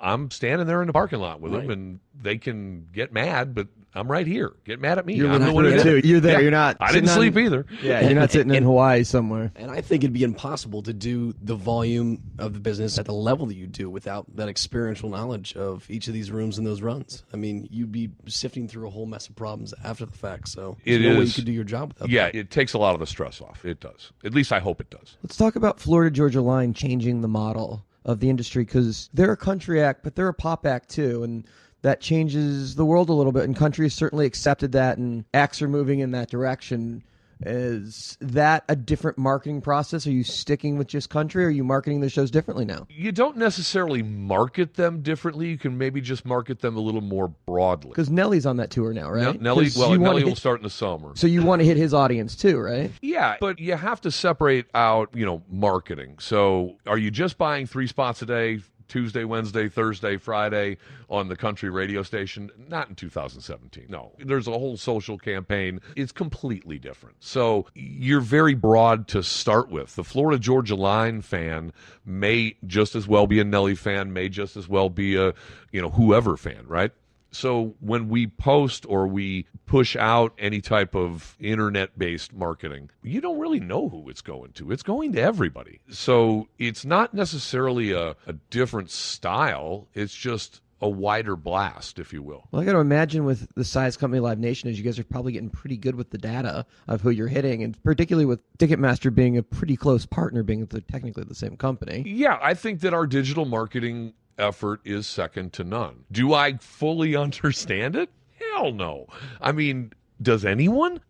I'm standing there in the parking lot with them, and they can get mad, but I'm right here. Get mad at me. You're I'm the one there who did too. it. You're there. Yeah. You're not. I didn't sleep either. Yeah, you're not sitting in Hawaii somewhere. And I think it'd be impossible to do the volume of the business at the level that you do without that experiential knowledge of each of these rooms and those runs. I mean, you'd be sifting through a whole mess of problems after the fact. So there's no way you could do your job without that. It takes a lot of the stress off. It does. At least I hope it does. Let's talk about Florida Georgia Line changing the model of the industry, because they're a country act, but they're a pop act too, and that changes the world a little bit. And country has certainly accepted that, and acts are moving in that direction. Is that a different marketing process? Are you sticking with just country, or are you marketing the shows differently now? You don't necessarily market them differently. You can maybe just market them a little more broadly. Because Nelly's on that tour now, right? Nelly will start in the summer. So you want to hit his audience too, right? Yeah, but you have to separate out, marketing. So are you just buying 3 spots a day, Tuesday, Wednesday, Thursday, Friday on the country radio station? Not in 2017. No. There's a whole social campaign. It's completely different. So you're very broad to start with. The Florida Georgia Line fan may just as well be a Nelly fan, may just as well be a, whoever fan, right? So when we post or we push out any type of internet-based marketing, you don't really know who it's going to. It's going to everybody. So it's not necessarily a different style. It's just a wider blast, if you will. Well, I got to imagine with the size company Live Nation is, you guys are probably getting pretty good with the data of who you're hitting, and particularly with Ticketmaster being a pretty close partner, being that they're technically the same company. Yeah, I think that our digital marketing effort is second to none. Do I fully understand it? Hell no. I mean, does anyone?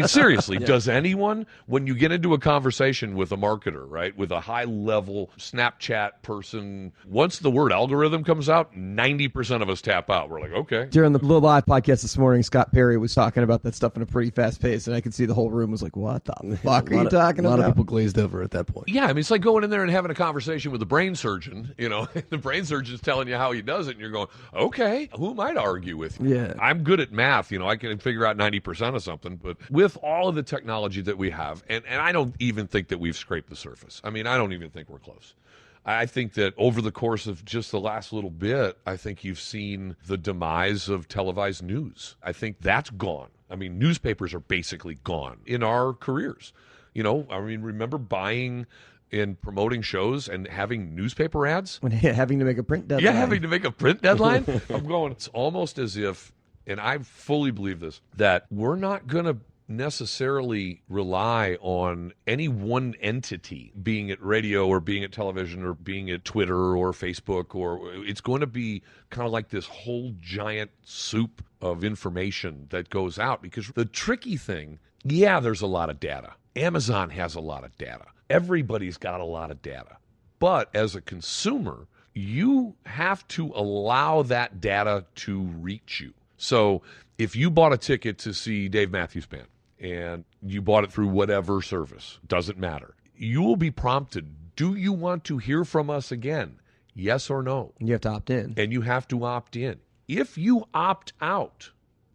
Seriously, does anyone? When you get into a conversation with a marketer, right, with a high-level Snapchat person, once the word algorithm comes out, 90% of us tap out. We're like, okay. During the Little Live podcast this morning, Scott Perry was talking about that stuff in a pretty fast pace, and I could see the whole room was like, what the fuck are you talking about? A lot of people glazed over at that point. Yeah, I mean, it's like going in there and having a conversation with the brain surgeon. The brain surgeon's telling you how he does it, and you're going, okay, who am I to argue with you? Yeah. I'm good at math. I can figure out 90% of something, but with all of the technology that we have, and I don't even think that we've scraped the surface. I mean, I don't even think we're close. I think that over the course of just the last little bit, I think you've seen the demise of televised news. I think that's gone. I mean, newspapers are basically gone in our careers. Remember buying and promoting shows and having newspaper ads? Having to make a print deadline. Yeah, having to make a print deadline. I'm going, it's almost as if, and I fully believe this, that we're not going to necessarily rely on any one entity, being it radio or being it television or being it Twitter or Facebook, or it's going to be kind of like this whole giant soup of information that goes out. Because the tricky thing, there's a lot of data. Amazon has a lot of data. Everybody's got a lot of data. But as a consumer, you have to allow that data to reach you. So if you bought a ticket to see Dave Matthews Band and you bought it through whatever service, doesn't matter, you will be prompted, do you want to hear from us again? Yes or no? You have to opt in. And you have to opt in. If you opt out,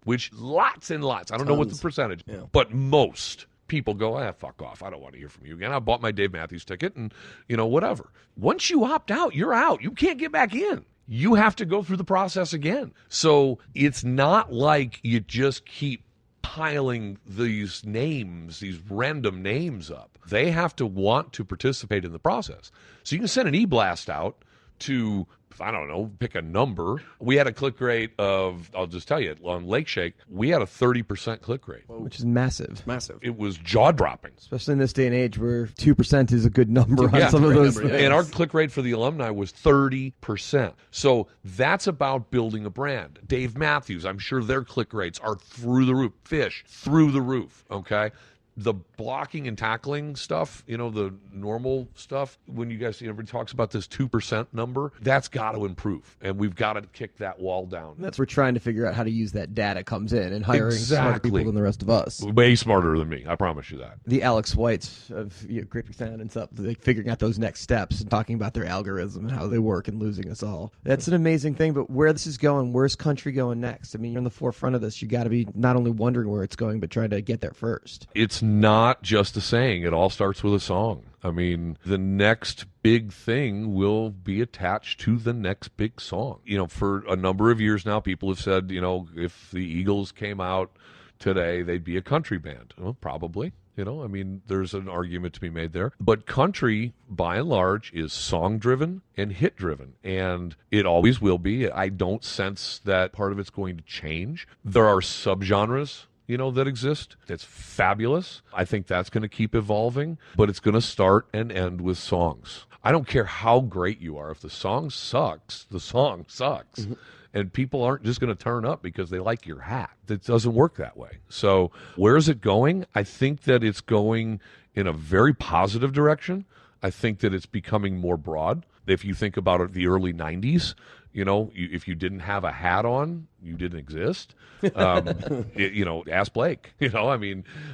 which lots and lots, I don't know what the percentage, but most people go, fuck off. I don't want to hear from you again. I bought my Dave Matthews ticket and, whatever. Once you opt out, you're out. You can't get back in. You have to go through the process again. So it's not like you just keep piling these names, these random names up. They have to want to participate in the process. So you can send an e-blast out to, I don't know, pick a number. We had a click rate of, I'll just tell you, on Lake Shake, we had a 30% click rate. Which is massive. Massive. It was jaw-dropping. Especially in this day and age where 2% is a good number on some of those things. And our click rate for the alumni was 30%. So that's about building a brand. Dave Matthews, I'm sure their click rates are through the roof. Fish, through the roof, okay? The blocking and tackling stuff, the normal stuff, when you guys, everybody talks about this 2% number, that's got to improve. And we've got to kick that wall down. That's we're trying to figure out how to use that data comes in and hiring smarter people than the rest of us. Way smarter than me, I promise you that. The Alex Whites of Great Big Sound and stuff, like figuring out those next steps and talking about their algorithm and how they work and losing us all. That's an amazing thing, but where this is going, where's country going next? I mean, you're in the forefront of this. You got to be not only wondering where it's going, but trying to get there first. It's not just a saying. It all starts with a song. I mean, the next big thing will be attached to the next big song. For a number of years now, people have said, if the Eagles came out today, they'd be a country band. Well, probably. There's an argument to be made there. But country, by and large, is song-driven and hit-driven, and it always will be. I don't sense that part of it's going to change. There are subgenres that exist. That's fabulous. I think that's going to keep evolving, but it's going to start and end with songs. I don't care how great you are. If the song sucks, the song sucks. Mm-hmm. And people aren't just going to turn up because they like your hat. It doesn't work that way. So where is it going? I think that it's going in a very positive direction. I think that it's becoming more broad. If you think about it, the early 90s, if you didn't have a hat on, you didn't exist. Ask Blake.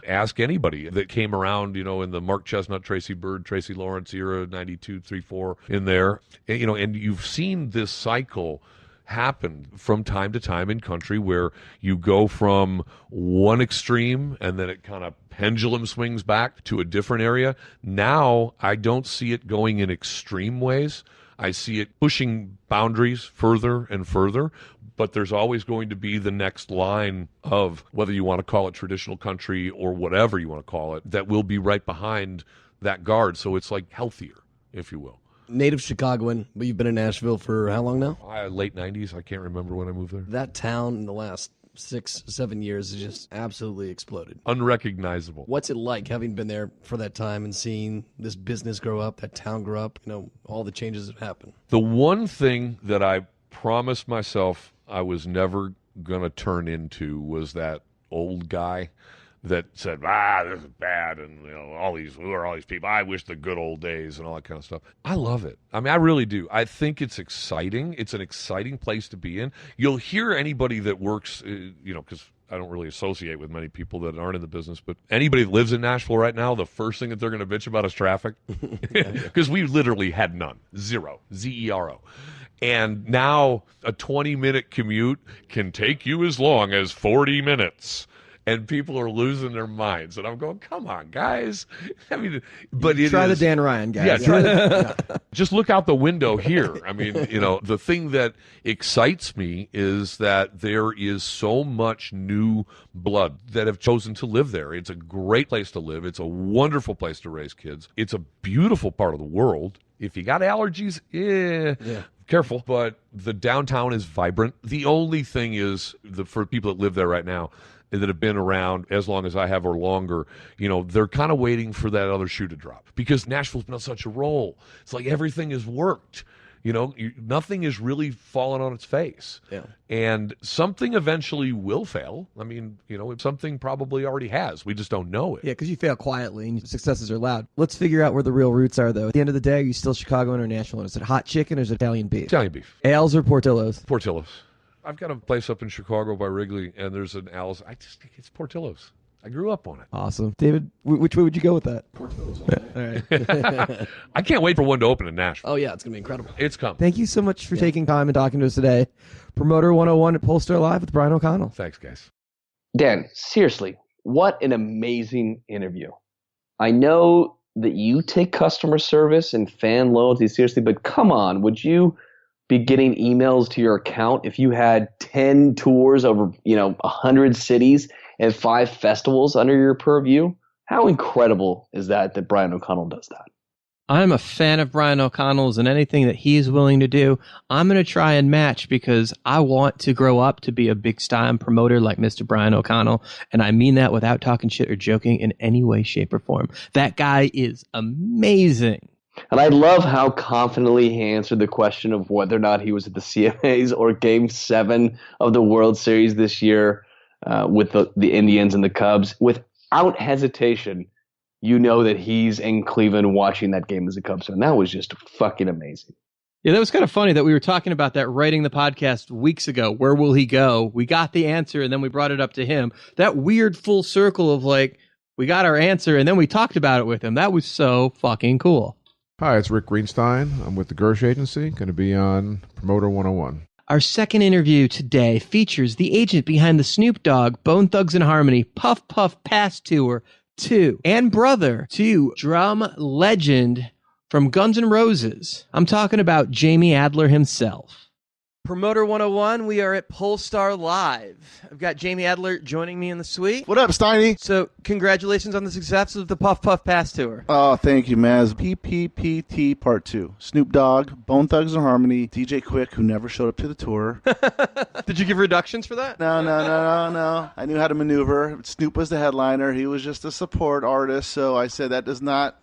Ask anybody that came around, in the Mark Chestnut, Tracy Byrd, Tracy Lawrence era, 92, 3, 4 in there. And you've seen this cycle happen from time to time in country where you go from one extreme and then it kind of pendulum swings back to a different area. Now, I don't see it going in extreme ways. I see it pushing boundaries further and further, but there's always going to be the next line of whether you want to call it traditional country or whatever you want to call it, that will be right behind that guard. So it's like healthier, if you will. Native Chicagoan, but you've been in Nashville for how long now? Late 90s. I can't remember when I moved there. That town in the last 6-7 years has just absolutely exploded. Unrecognizable. What's it like having been there for that time and seeing this business grow up, that town grow up, all the changes that happen? The one thing that I promised myself I was never going to turn into was that old guy that said, this is bad, and who are all these people? I wish the good old days and all that kind of stuff. I love it. I really do. I think it's exciting. It's an exciting place to be in. You'll hear anybody that works, because I don't really associate with many people that aren't in the business, but anybody that lives in Nashville right now, the first thing that they're going to bitch about is traffic, because we literally had none. Zero. Z-E-R-O. And now a 20-minute commute can take you as long as 40 minutes. And people are losing their minds. And I'm going, come on, guys. But try the Dan Ryan, guys. Yeah, just look out the window here. The thing that excites me is that there is so much new blood that have chosen to live there. It's a great place to live. It's a wonderful place to raise kids. It's a beautiful part of the world. If you got allergies, careful. But the downtown is vibrant. The only thing is, for people that live there right now, that have been around as long as I have or longer, they're kind of waiting for that other shoe to drop, because Nashville's been on such a roll. It's like everything has worked. Nothing is really fallen on its face. Yeah. And something eventually will fail. Something probably already has. We just don't know it. Yeah, because you fail quietly and successes are loud. Let's figure out where the real roots are, though. At the end of the day, are you still Chicagoan or Nashville? Is it hot chicken or is it Italian beef? Italian beef. Ales or Portillo's? Portillo's. I've got a place up in Chicago by Wrigley, and there's an Al's. I just think it's Portillo's. I grew up on it. Awesome. David, which way would you go with that? Portillo's. All right. I can't wait for one to open in Nashville. Oh, yeah, it's going to be incredible. It's coming. Thank you so much for taking time and talking to us today. Promoter 101 at Polestar Live with Brian O'Connell. Thanks, guys. Dan, seriously, what an amazing interview. I know that you take customer service and fan loyalty seriously, but come on, would you be getting emails to your account if you had 10 tours over 100 cities and 5 festivals under your purview? How incredible is that Brian O'Connell does that? I'm a fan of Brian O'Connell's, and anything that he's willing to do, I'm going to try and match, because I want to grow up to be a big time promoter like Mr. Brian O'Connell. And I mean that without talking shit or joking in any way, shape, or form. That guy is amazing. And I love how confidently he answered the question of whether or not he was at the CMAs or Game 7 of the World Series this year with the Indians and the Cubs with without hesitation, you know that he's in Cleveland watching that game as a Cubs fan. That was just fucking amazing. Yeah, that was kind of funny that we were talking about that writing the podcast weeks ago. Where will he go? We got the answer, and then we brought it up to him. That weird full circle of like, we got our answer, and then we talked about it with him. That was so fucking cool. Hi, it's Rick Greenstein. I'm with the Gersh Agency, going to be on Promoter 101. Our second interview today features the agent behind the Snoop Dogg, Bone Thugs and Harmony, Puff Puff Pass Tour 2, and brother to drum legend from Guns N' Roses. I'm talking about Jamie Adler himself. Promoter 101, we are at Polestar Live. I've got Jamie Adler joining me in the suite. What up, Steiny? So, congratulations on the success of the Puff Puff Pass Tour. Oh, thank you, man. It's PPPT Part 2. Snoop Dogg, Bone Thugs and Harmony, DJ Quick, who never showed up to the tour. Did you give reductions for that? No. I knew how to maneuver. Snoop was the headliner. He was just a support artist, so I said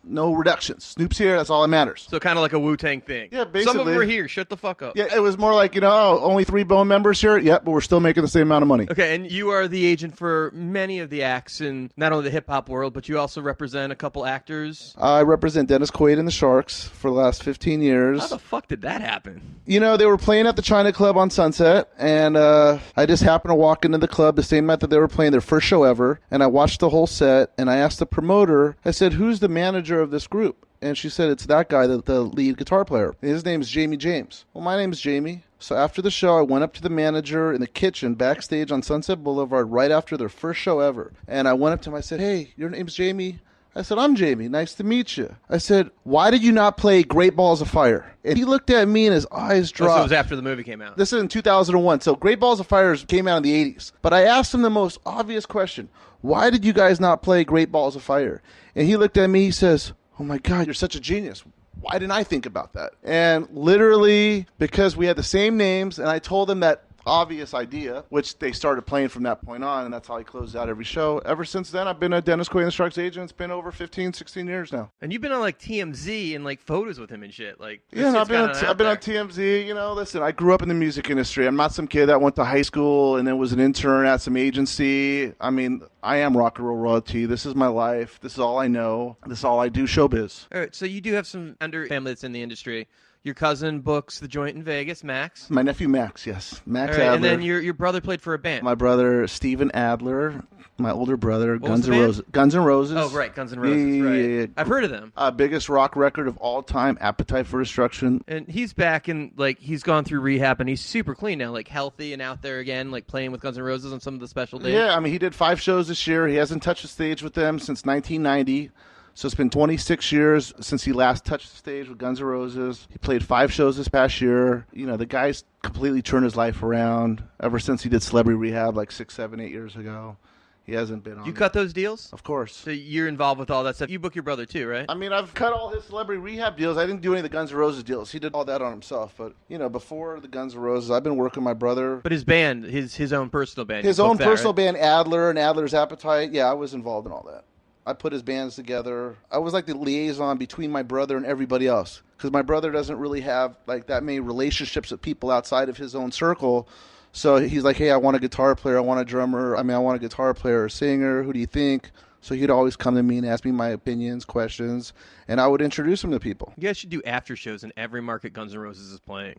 no reductions. Snoop's here, that's all that matters. So kind of like a Wu-Tang thing. Yeah, basically. Some of them were here, shut the fuck up. Yeah, it was more like, only 3 Bone members here? Yep, but we're still making the same amount of money. Okay, and you are the agent for many of the acts in not only the hip-hop world, but you also represent a couple actors. I represent Dennis Quaid and the Sharks for the last 15 years. How the fuck did that happen? They were playing at the China Club on Sunset, and I just happened to walk into the club the same night that they were playing their first show ever, and I watched the whole set, and I asked the promoter, I said, who's the manager of this group? And she said, it's that guy, the lead guitar player. And his name's Jamie James. Well, my name's Jamie. So after the show, I went up to the manager in the kitchen backstage on Sunset Boulevard right after their first show ever. And I went up to him, I said, hey, your name's Jamie? I said, I'm Jamie. Nice to meet you. I said, why did you not play Great Balls of Fire? And he looked at me and his eyes dropped. So it was after the movie came out. This is in 2001. So Great Balls of Fire came out in the 80s. But I asked him the most obvious question. Why did you guys not play Great Balls of Fire? And he looked at me, he says, oh my God, you're such a genius. Why didn't I think about that? And literally, because we had the same names, and I told them that obvious idea, which they started playing from that point on, and that's how he closed out every show. Ever since then, I've been a Dennis Quaid and the Sharks agent. It's been over 15, 16 years now. And you've been on like TMZ and like photos with him and shit. Yeah, I've been on TMZ. Listen, I grew up in the music industry. I'm not some kid that went to high school and then was an intern at some agency. I mean, I am rock and roll royalty. This is my life. This is all I know. This is all I do, showbiz. All right, so you do have some under family that's in the industry. Your cousin books the joint in Vegas, Max. My nephew Max, yes. Max Adler. Adler. And then your brother played for a band. My brother, Steven Adler. My older brother, Guns N' Roses. Guns N' Roses. Oh, right, Guns N' Roses, right. I've heard of them. Biggest rock record of all time, Appetite for Destruction. And he's back and, he's gone through rehab, and he's super clean now, healthy and out there again, playing with Guns N' Roses on some of the special days. Yeah, I mean, he did 5 shows this year. He hasn't touched the stage with them since 1990. So it's been 26 years since he last touched the stage with Guns N' Roses. He played 5 shows this past year. The guy's completely turned his life around ever since he did Celebrity Rehab 6, 7, 8 years ago. He hasn't been on. You cut those deals? Of course. So you're involved with all that stuff. You book your brother too, right? I mean, I've cut all his Celebrity Rehab deals. I didn't do any of the Guns N' Roses deals. He did all that on himself. But, before the Guns N' Roses, I've been working with my brother. But his band, his own personal band. His own personal band, Adler and Adler's Appetite. Yeah, I was involved in all that. I put his bands together. I was like the liaison between my brother and everybody else. Because my brother doesn't really have that many relationships with people outside of his own circle. So he's like, hey, I want a guitar player. I want a drummer. I want a guitar player or singer. Who do you think? So he'd always come to me and ask me my opinions, questions. And I would introduce him to people. You guys should do after shows in every market Guns N' Roses is playing.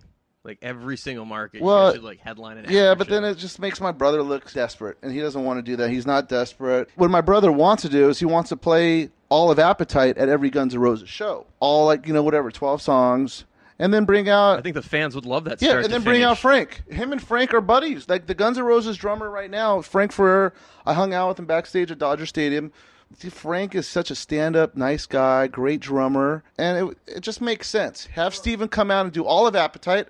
Every single market, well, you should headline it. Yeah, but then it just makes my brother look desperate, and he doesn't want to do that. He's not desperate. What my brother wants to do is he wants to play all of Appetite at every Guns N' Roses show. All 12 songs, and then bring out... I think the fans would love that. Yeah, and then bring out Frank. Him and Frank are buddies. The Guns N' Roses drummer right now, Frank Ferrer, I hung out with him backstage at Dodger Stadium. Frank is such a stand-up, nice guy, great drummer, and it just makes sense. Have Steven come out and do all of Appetite,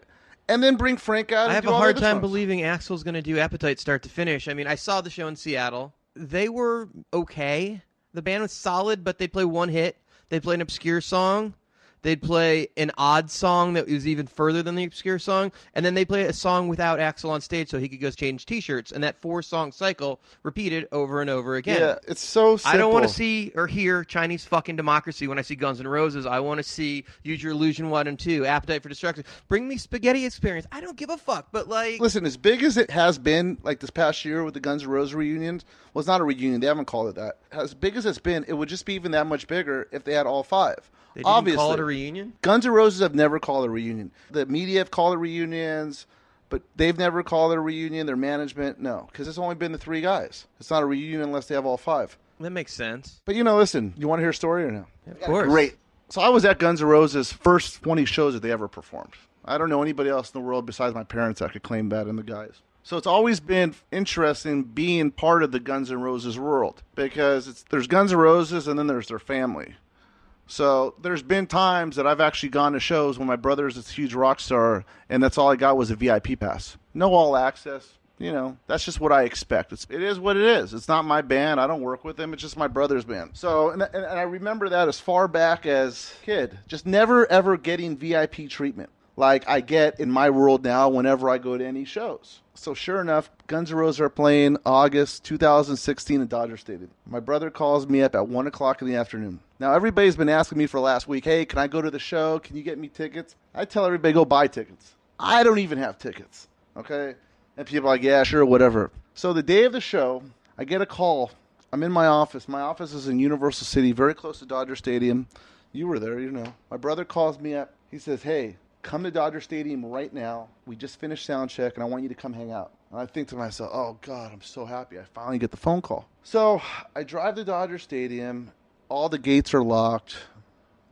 and then bring Frank out and I have do a all hard the time songs. believing Axl's going to do Appetite start to finish. I mean, I saw the show in Seattle. They were okay. The band was solid, but they play one hit. They play an obscure song. they'd play an odd song that was even further than the obscure song, and then they'd play a song without Axl on stage so he could go change T-shirts, and that 4-song cycle repeated over and over again. Yeah, it's so simple. I don't want to see or hear Chinese fucking democracy when I see Guns N' Roses. I want to see Use Your Illusion 1 and 2, Appetite for Destruction. Bring me Spaghetti Experience. I don't give a fuck, but like... Listen, as big as it has been, like this past year with the Guns N' Roses reunions, well, it's not a reunion. They haven't called it that. As big as it's been, it would just be even that much bigger if they had all 5. They didn't Obviously, call it a reunion? Guns N' Roses have never called it a reunion. The media have called it reunions, but they've never called it a reunion. Their management, no, because it's only been the 3 guys. It's not a reunion unless they have all 5. That makes sense. But, listen, you want to hear a story or no? Yeah, of course. Great. So I was at Guns N' Roses' first 20 shows that they ever performed. I don't know anybody else in the world besides my parents that could claim that and the guys. So it's always been interesting being part of the Guns N' Roses world because there's Guns N' Roses and then there's their family. So there's been times that I've actually gone to shows when my brother's this huge rock star and that's all I got was a VIP pass. No all access. That's just what I expect. It is what it is. It's not my band. I don't work with them. It's just my brother's band. So, and I remember that as far back as kid. Just never, ever getting VIP treatment like I get in my world now whenever I go to any shows. So sure enough, Guns N' Roses are playing August 2016 at Dodger Stadium. My brother calls me up at 1 o'clock in the afternoon. Now, everybody's been asking me for last week, hey, can I go to the show? Can you get me tickets? I tell everybody, go buy tickets. I don't even have tickets, okay? And people are like, yeah, sure, whatever. So the day of the show, I get a call. I'm in my office. My office is in Universal City, very close to Dodger Stadium. You were there, My brother calls me up. He says, hey, come to Dodger Stadium right now. We just finished sound check, and I want you to come hang out. And I think to myself, oh, God, I'm so happy. I finally get the phone call. So I drive to Dodger Stadium. All the gates are locked.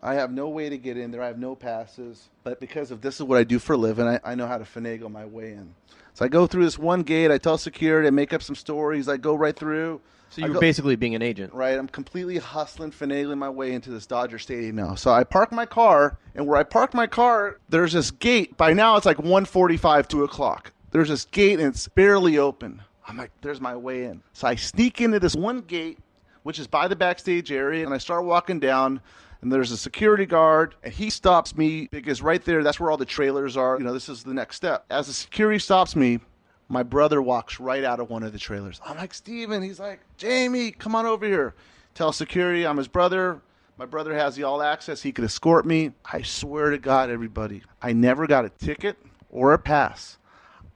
I have no way to get in there. I have no passes. But because of this is what I do for a living, I know how to finagle my way in. So I go through this one gate. I tell security. I make up some stories. I go right through. So you were basically being an agent. Right. I'm completely hustling, finagling my way into this Dodger Stadium now. So I park my car, and where I parked my car, there's this gate. By now, it's like 1:45, 2 o'clock. There's this gate, and it's barely open. I'm like, there's my way in. So I sneak into this one gate, which is by the backstage area, and I start walking down, and there's a security guard, and he stops me because right there, that's where all the trailers are. This is the next step. As the security stops me, my brother walks right out of one of the trailers. I'm like, Steven. He's like, Jamie, come on over here. Tell security I'm his brother. My brother has the all access. He could escort me. I swear to God, everybody, I never got a ticket or a pass.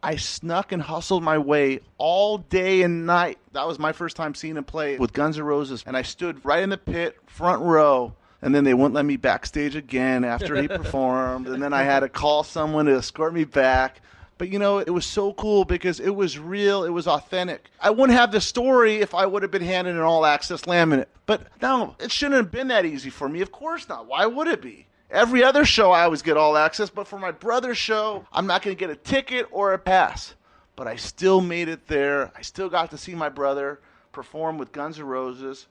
I snuck and hustled my way all day and night. That was my first time seeing him play with Guns N' Roses. And I stood right in the pit, front row. And then they wouldn't let me backstage again after he performed. And then I had to call someone to escort me back. But, it was so cool because it was real. It was authentic. I wouldn't have this story if I would have been handed an all-access laminate. But no, it shouldn't have been that easy for me. Of course not. Why would it be? Every other show I always get all access. But for my brother's show, I'm not going to get a ticket or a pass. But I still made it there. I still got to see my brother perform with Guns N' Roses.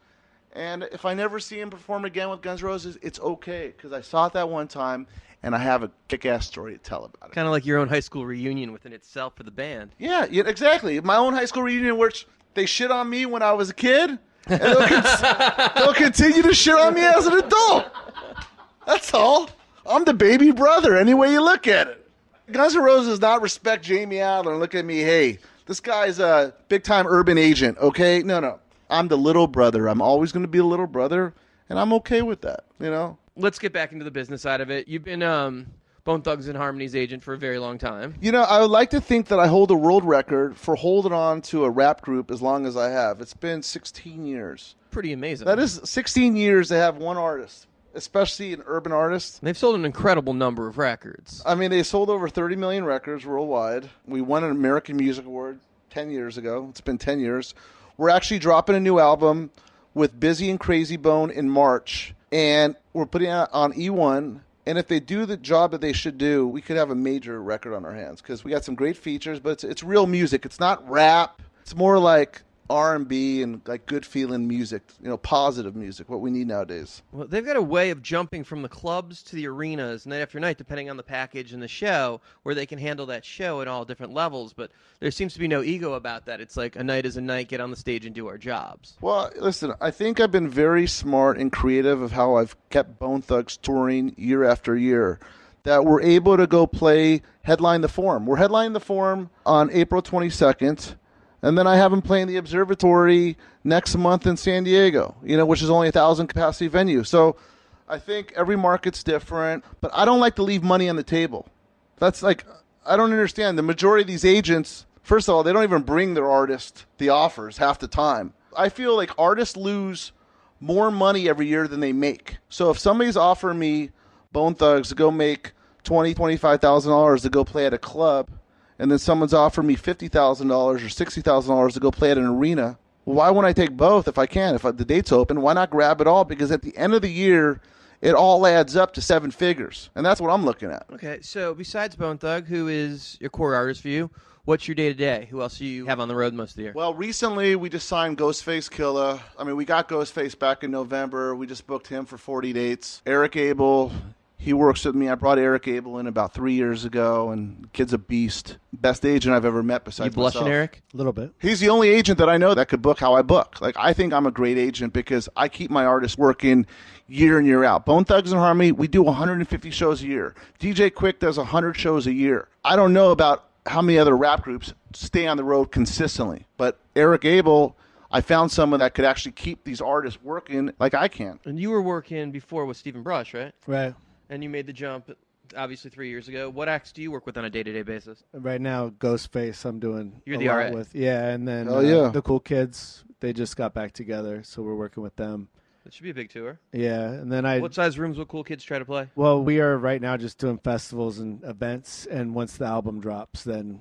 And if I never see him perform again with Guns N' Roses, it's okay. Because I saw it that one time. And I have a kick-ass story to tell about it. Kind of like your own high school reunion within itself for the band. Yeah, exactly. My own high school reunion where they shit on me when I was a kid, and they'll continue to shit on me as an adult. That's all. I'm the baby brother, any way you look at it. Guns N' Roses does not respect Jamie Adler and look at me, hey, this guy's a big-time urban agent, okay? No. I'm the little brother. I'm always going to be a little brother, and I'm okay with that, Let's get back into the business side of it. You've been Bone Thugs and Harmony's agent for a very long time. I would like to think that I hold a world record for holding on to a rap group as long as I have. It's been 16 years. Pretty amazing. That is 16 years to have one artist, especially an urban artist. They've sold an incredible number of records. I mean, they sold over 30 million records worldwide. We won an American Music Award 10 years ago. It's been 10 years. We're actually dropping a new album with Busy and Crazy Bone in March. And we're putting it out on E1. And if they do the job that they should do, we could have a major record on our hands because we got some great features, but it's real music. It's not rap. It's more like R&B and like good feeling music, positive music, what we need nowadays. Well, they've got a way of jumping from the clubs to the arenas night after night, depending on the package and the show, where they can handle that show at all different levels. But there seems to be no ego about that. It's like a night is a night, get on the stage and do our jobs. Well, listen, I think I've been very smart and creative of how I've kept Bone Thugs touring year after year, that we're able to go headline the Forum. We're headlining the Forum on April 22nd. And then I have them playing the Observatory next month in San Diego, which is only 1,000 capacity venue. So I think every market's different, but I don't like to leave money on the table. That's like, I don't understand. The majority of these agents, first of all, they don't even bring their artist the offers half the time. I feel like artists lose more money every year than they make. So if somebody's offering me Bone Thugs to go make $20,000, $25,000 to go play at a club, and then someone's offered me $50,000 or $60,000 to go play at an arena, why wouldn't I take both if I can? If the date's open, why not grab it all? Because at the end of the year, it all adds up to 7 figures. And that's what I'm looking at. Okay, so besides Bone Thug, who is your core artist for you, what's your day-to-day? Who else do you have on the road most of the year? Well, recently we just signed Ghostface Killah. I mean, we got Ghostface back in November. We just booked him for 40 dates. Eric Abel, he works with me. I brought Eric Abel in about 3 years ago, and the kid's a beast. Best agent I've ever met besides myself. You blushing, Eric? A little bit. He's the only agent that I know that could book how I book. Like, I think I'm a great agent because I keep my artists working year in, year out. Bone Thugs and Harmony, we do 150 shows a year. DJ Quick does 100 shows a year. I don't know about how many other rap groups stay on the road consistently, but Eric Abel, I found someone that could actually keep these artists working like I can. And you were working before with Stephen Brush, right? Right. And you made the jump, obviously, 3 years ago. What acts do you work with on a day-to-day basis? Right now, Ghostface, I'm doing You're a the lot RA. with. Yeah, and then yeah. the Cool Kids, they just got back together, so we're working with them. It should be a big tour. Yeah, and then What size rooms will Cool Kids try to play? Well, we are right now just doing festivals and events, and once the album drops, then,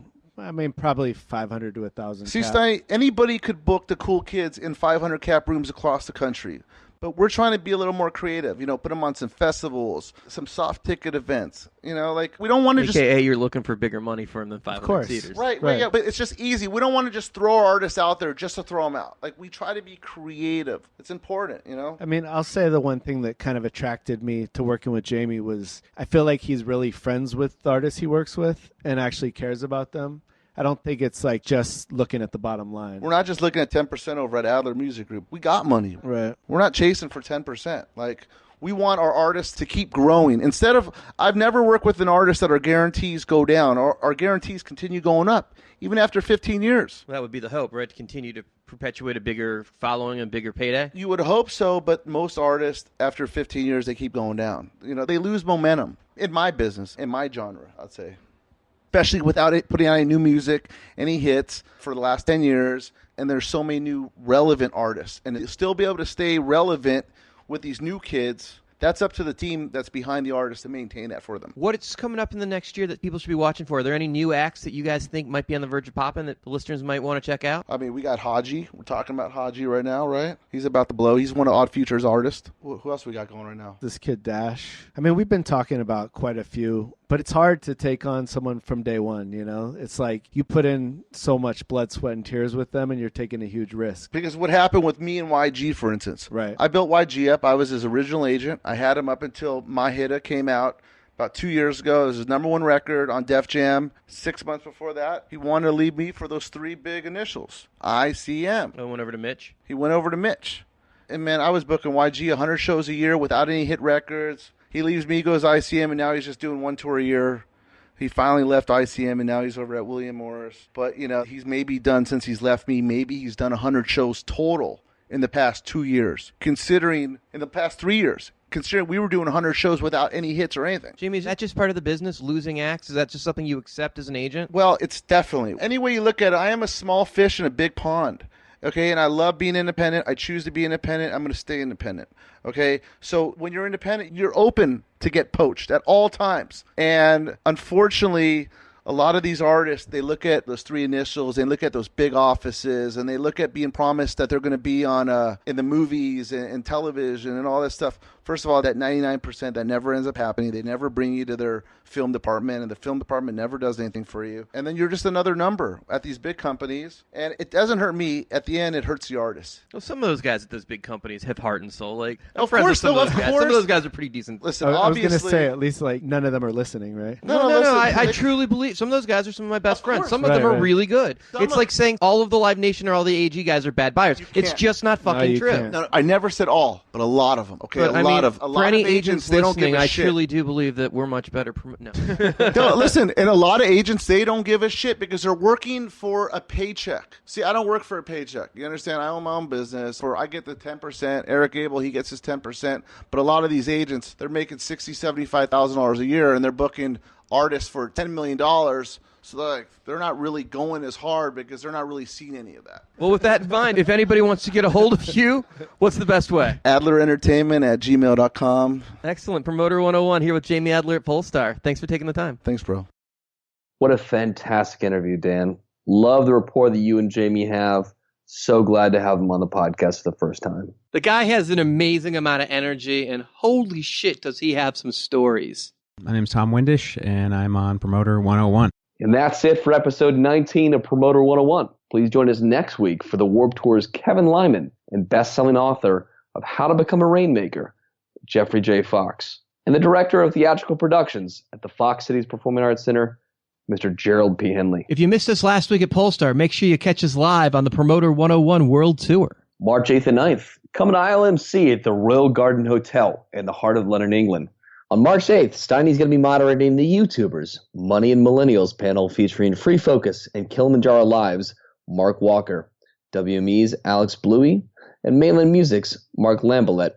probably 500 to 1,000 See, cap. Stein, anybody could book the Cool Kids in 500 cap rooms across the country. But we're trying to be a little more creative, put them on some festivals, some soft ticket events. We don't want to just... AKA, you're looking for bigger money for them than 500 seaters. Right, yeah, but it's just easy. We don't want to just throw our artists out there just to throw them out. Like, we try to be creative. It's important, I'll say the one thing that kind of attracted me to working with Jamie was I feel like he's really friends with the artists he works with and actually cares about them. I don't think it's like just looking at the bottom line. We're not just looking at 10% over at Adler Music Group. We got money. Right. We're not chasing for 10%. Like, we want our artists to keep growing. I've never worked with an artist that our guarantees go down. Our guarantees continue going up, even after 15 years. That would be the hope, right? To continue to perpetuate a bigger following and bigger payday? You would hope so, but most artists, after 15 years, they keep going down. They lose momentum. In my business, in my genre, I'd say. Especially without it putting out any new music, any hits for the last 10 years, and there's so many new relevant artists. And to still be able to stay relevant with these new kids, that's up to the team that's behind the artist to maintain that for them. What's coming up in the next year that people should be watching for? Are there any new acts that you guys think might be on the verge of popping that the listeners might want to check out? We got Haji. We're talking about Haji right now, right? He's about to blow. He's one of Odd Future's artists. Who else we got going right now? This kid Dash. We've been talking about quite a few, but it's hard to take on someone from day one, It's like you put in so much blood, sweat, and tears with them, and you're taking a huge risk. Because what happened with me and YG, for instance. Right. I built YG up. I was his original agent. I had him up until My Hitta came out about 2 years ago. It was his #1 record on Def Jam. 6 months before that, he wanted to leave me for those 3 big initials. ICM. I went over to Mitch. He went over to Mitch. And, man, I was booking YG 100 shows a year without any hit records. He leaves me, goes ICM, and now he's just doing 1 tour a year. He finally left ICM, and now he's over at William Morris. But, he's maybe done, since he's left me, maybe he's done 100 shows total in the past 2 years. Considering, in the past 3 years, considering we were doing 100 shows without any hits or anything. Jamie, is that just part of the business, losing acts? Is that just something you accept as an agent? Well, it's definitely. Any way you look at it, I am a small fish in a big pond. Okay, and I love being independent. I choose to be independent. I'm going to stay independent. Okay, so when you're independent, you're open to get poached at all times. And unfortunately, a lot of these artists, they look at those 3 initials, they look at those big offices, and they look at being promised that they're going to be on in the movies and television and all that stuff. First of all, that 99% that never ends up happening. They never bring you to their film department, and the film department never does anything for you. And then you're just another number at these big companies. And it doesn't hurt me. At the end, it hurts the artist. Well, some of those guys at those big companies have heart and soul. Like, Of course, some though, of those of guys. course. Some of those guys are pretty decent. Listen, I was obviously, going to say, at least like none of them are listening, right? No. listen, I truly believe some of those guys are some of my best friends. course. Some of them Right, are right. really good. Some It's of- like saying all of the Live Nation or all the AG guys are bad buyers. It's can't. just not fucking you true. can't. No, I never said all, but a lot of them. Okay, But a I lot mean, of for any agents they don't give listening, a I shit. truly do believe that we're much better. No. No, listen, and a lot of agents, they don't give a shit because they're working for a paycheck. See, I don't work for a paycheck. You understand? I own my own business. I get the 10%. Eric Abel, he gets his 10%. But a lot of these agents, they're making $60,000, $75,000 a year, and they're booking artists for $10 million. So they're not really going as hard because they're not really seeing any of that. Well, with that in mind, if anybody wants to get a hold of you, what's the best way? Adler Entertainment at gmail.com. Excellent. Promoter 101 here with Jamie Adler at Polestar. Thanks for taking the time. Thanks, bro. What a fantastic interview, Dan. Love the rapport that you and Jamie have. So glad to have him on the podcast for the first time. The guy has an amazing amount of energy, and holy shit, does he have some stories. My name's Tom Windish, and I'm on Promoter 101. And that's it for episode 19 of Promoter 101. Please join us next week for the Warped Tour's Kevin Lyman and best-selling author of How to Become a Rainmaker, Jeffrey J. Fox, and the director of theatrical productions at the Fox Cities Performing Arts Center, Mr. Gerald P. Henley. If you missed us last week at Polestar, make sure you catch us live on the Promoter 101 World Tour. March 8th and 9th, come to ILMC at the Royal Garden Hotel in the heart of London, England. On March 8th, Steiny's going to be moderating the YouTubers Money and Millennials panel featuring Free Focus and Kilimanjaro Live's Mark Walker, WME's Alex Bluey, and Mainland Music's Mark Lambelet,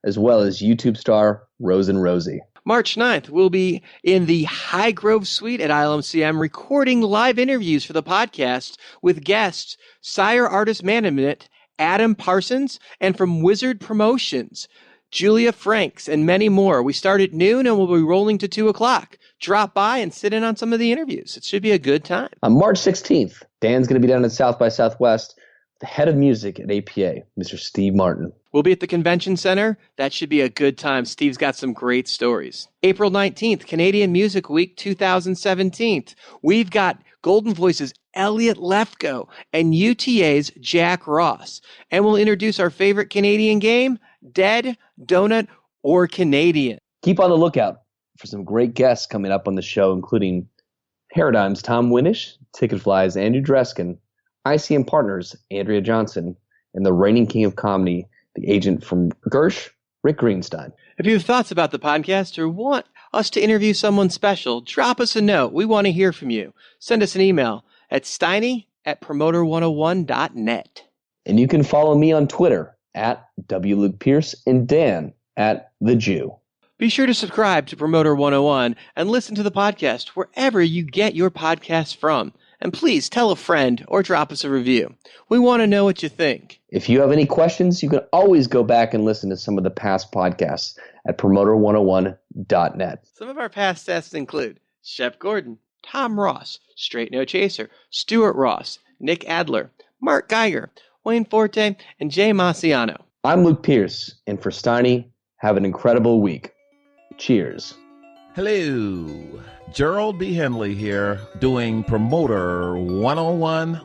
as well as YouTube star Rose and Rosie. March 9th, we'll be in the High Grove Suite at ILMCM recording live interviews for the podcast with guests Sire Artist Management, Adam Parsons, and from Wizard Promotions, Julia Franks, and many more. We start at noon and we'll be rolling to 2 o'clock. Drop by and sit in on some of the interviews. It should be a good time. On March 16th, Dan's going to be down at South by Southwest, the head of music at APA, Mr. Steve Martin. We'll be at the convention center. That should be a good time. Steve's got some great stories. April 19th, Canadian Music Week 2017. We've got Golden Voice's Elliot Lefko and UTA's Jack Ross. And we'll introduce our favorite Canadian game, Dead, Donut, or Canadian. Keep on the lookout for some great guests coming up on the show, including Paradigm's Tom Winnish, Ticketfly's Andrew Dreskin, ICM Partners, Andrea Johnson, and the reigning king of comedy, the agent from Gersh, Rick Greenstein. If you have thoughts about the podcast or want us to interview someone special, drop us a note. We want to hear from you. Send us an email at steiny@promoter101.net. And you can follow me on Twitter at WLuke Pierce and Dan at The Jew. Be sure to subscribe to Promoter 101 and listen to the podcast wherever you get your podcasts from. And please tell a friend or drop us a review. We want to know what you think. If you have any questions, you can always go back and listen to some of the past podcasts at promoter101.net. Some of our past guests include Shep Gordon, Tom Ross, Straight No Chaser, Stuart Ross, Nick Adler, Mark Geiger, Wayne Forte, and Jay Maciano. I'm Luke Pierce, and for Steiny, have an incredible week. Cheers. Hello, Gerald B. Henley here, doing Promoter 101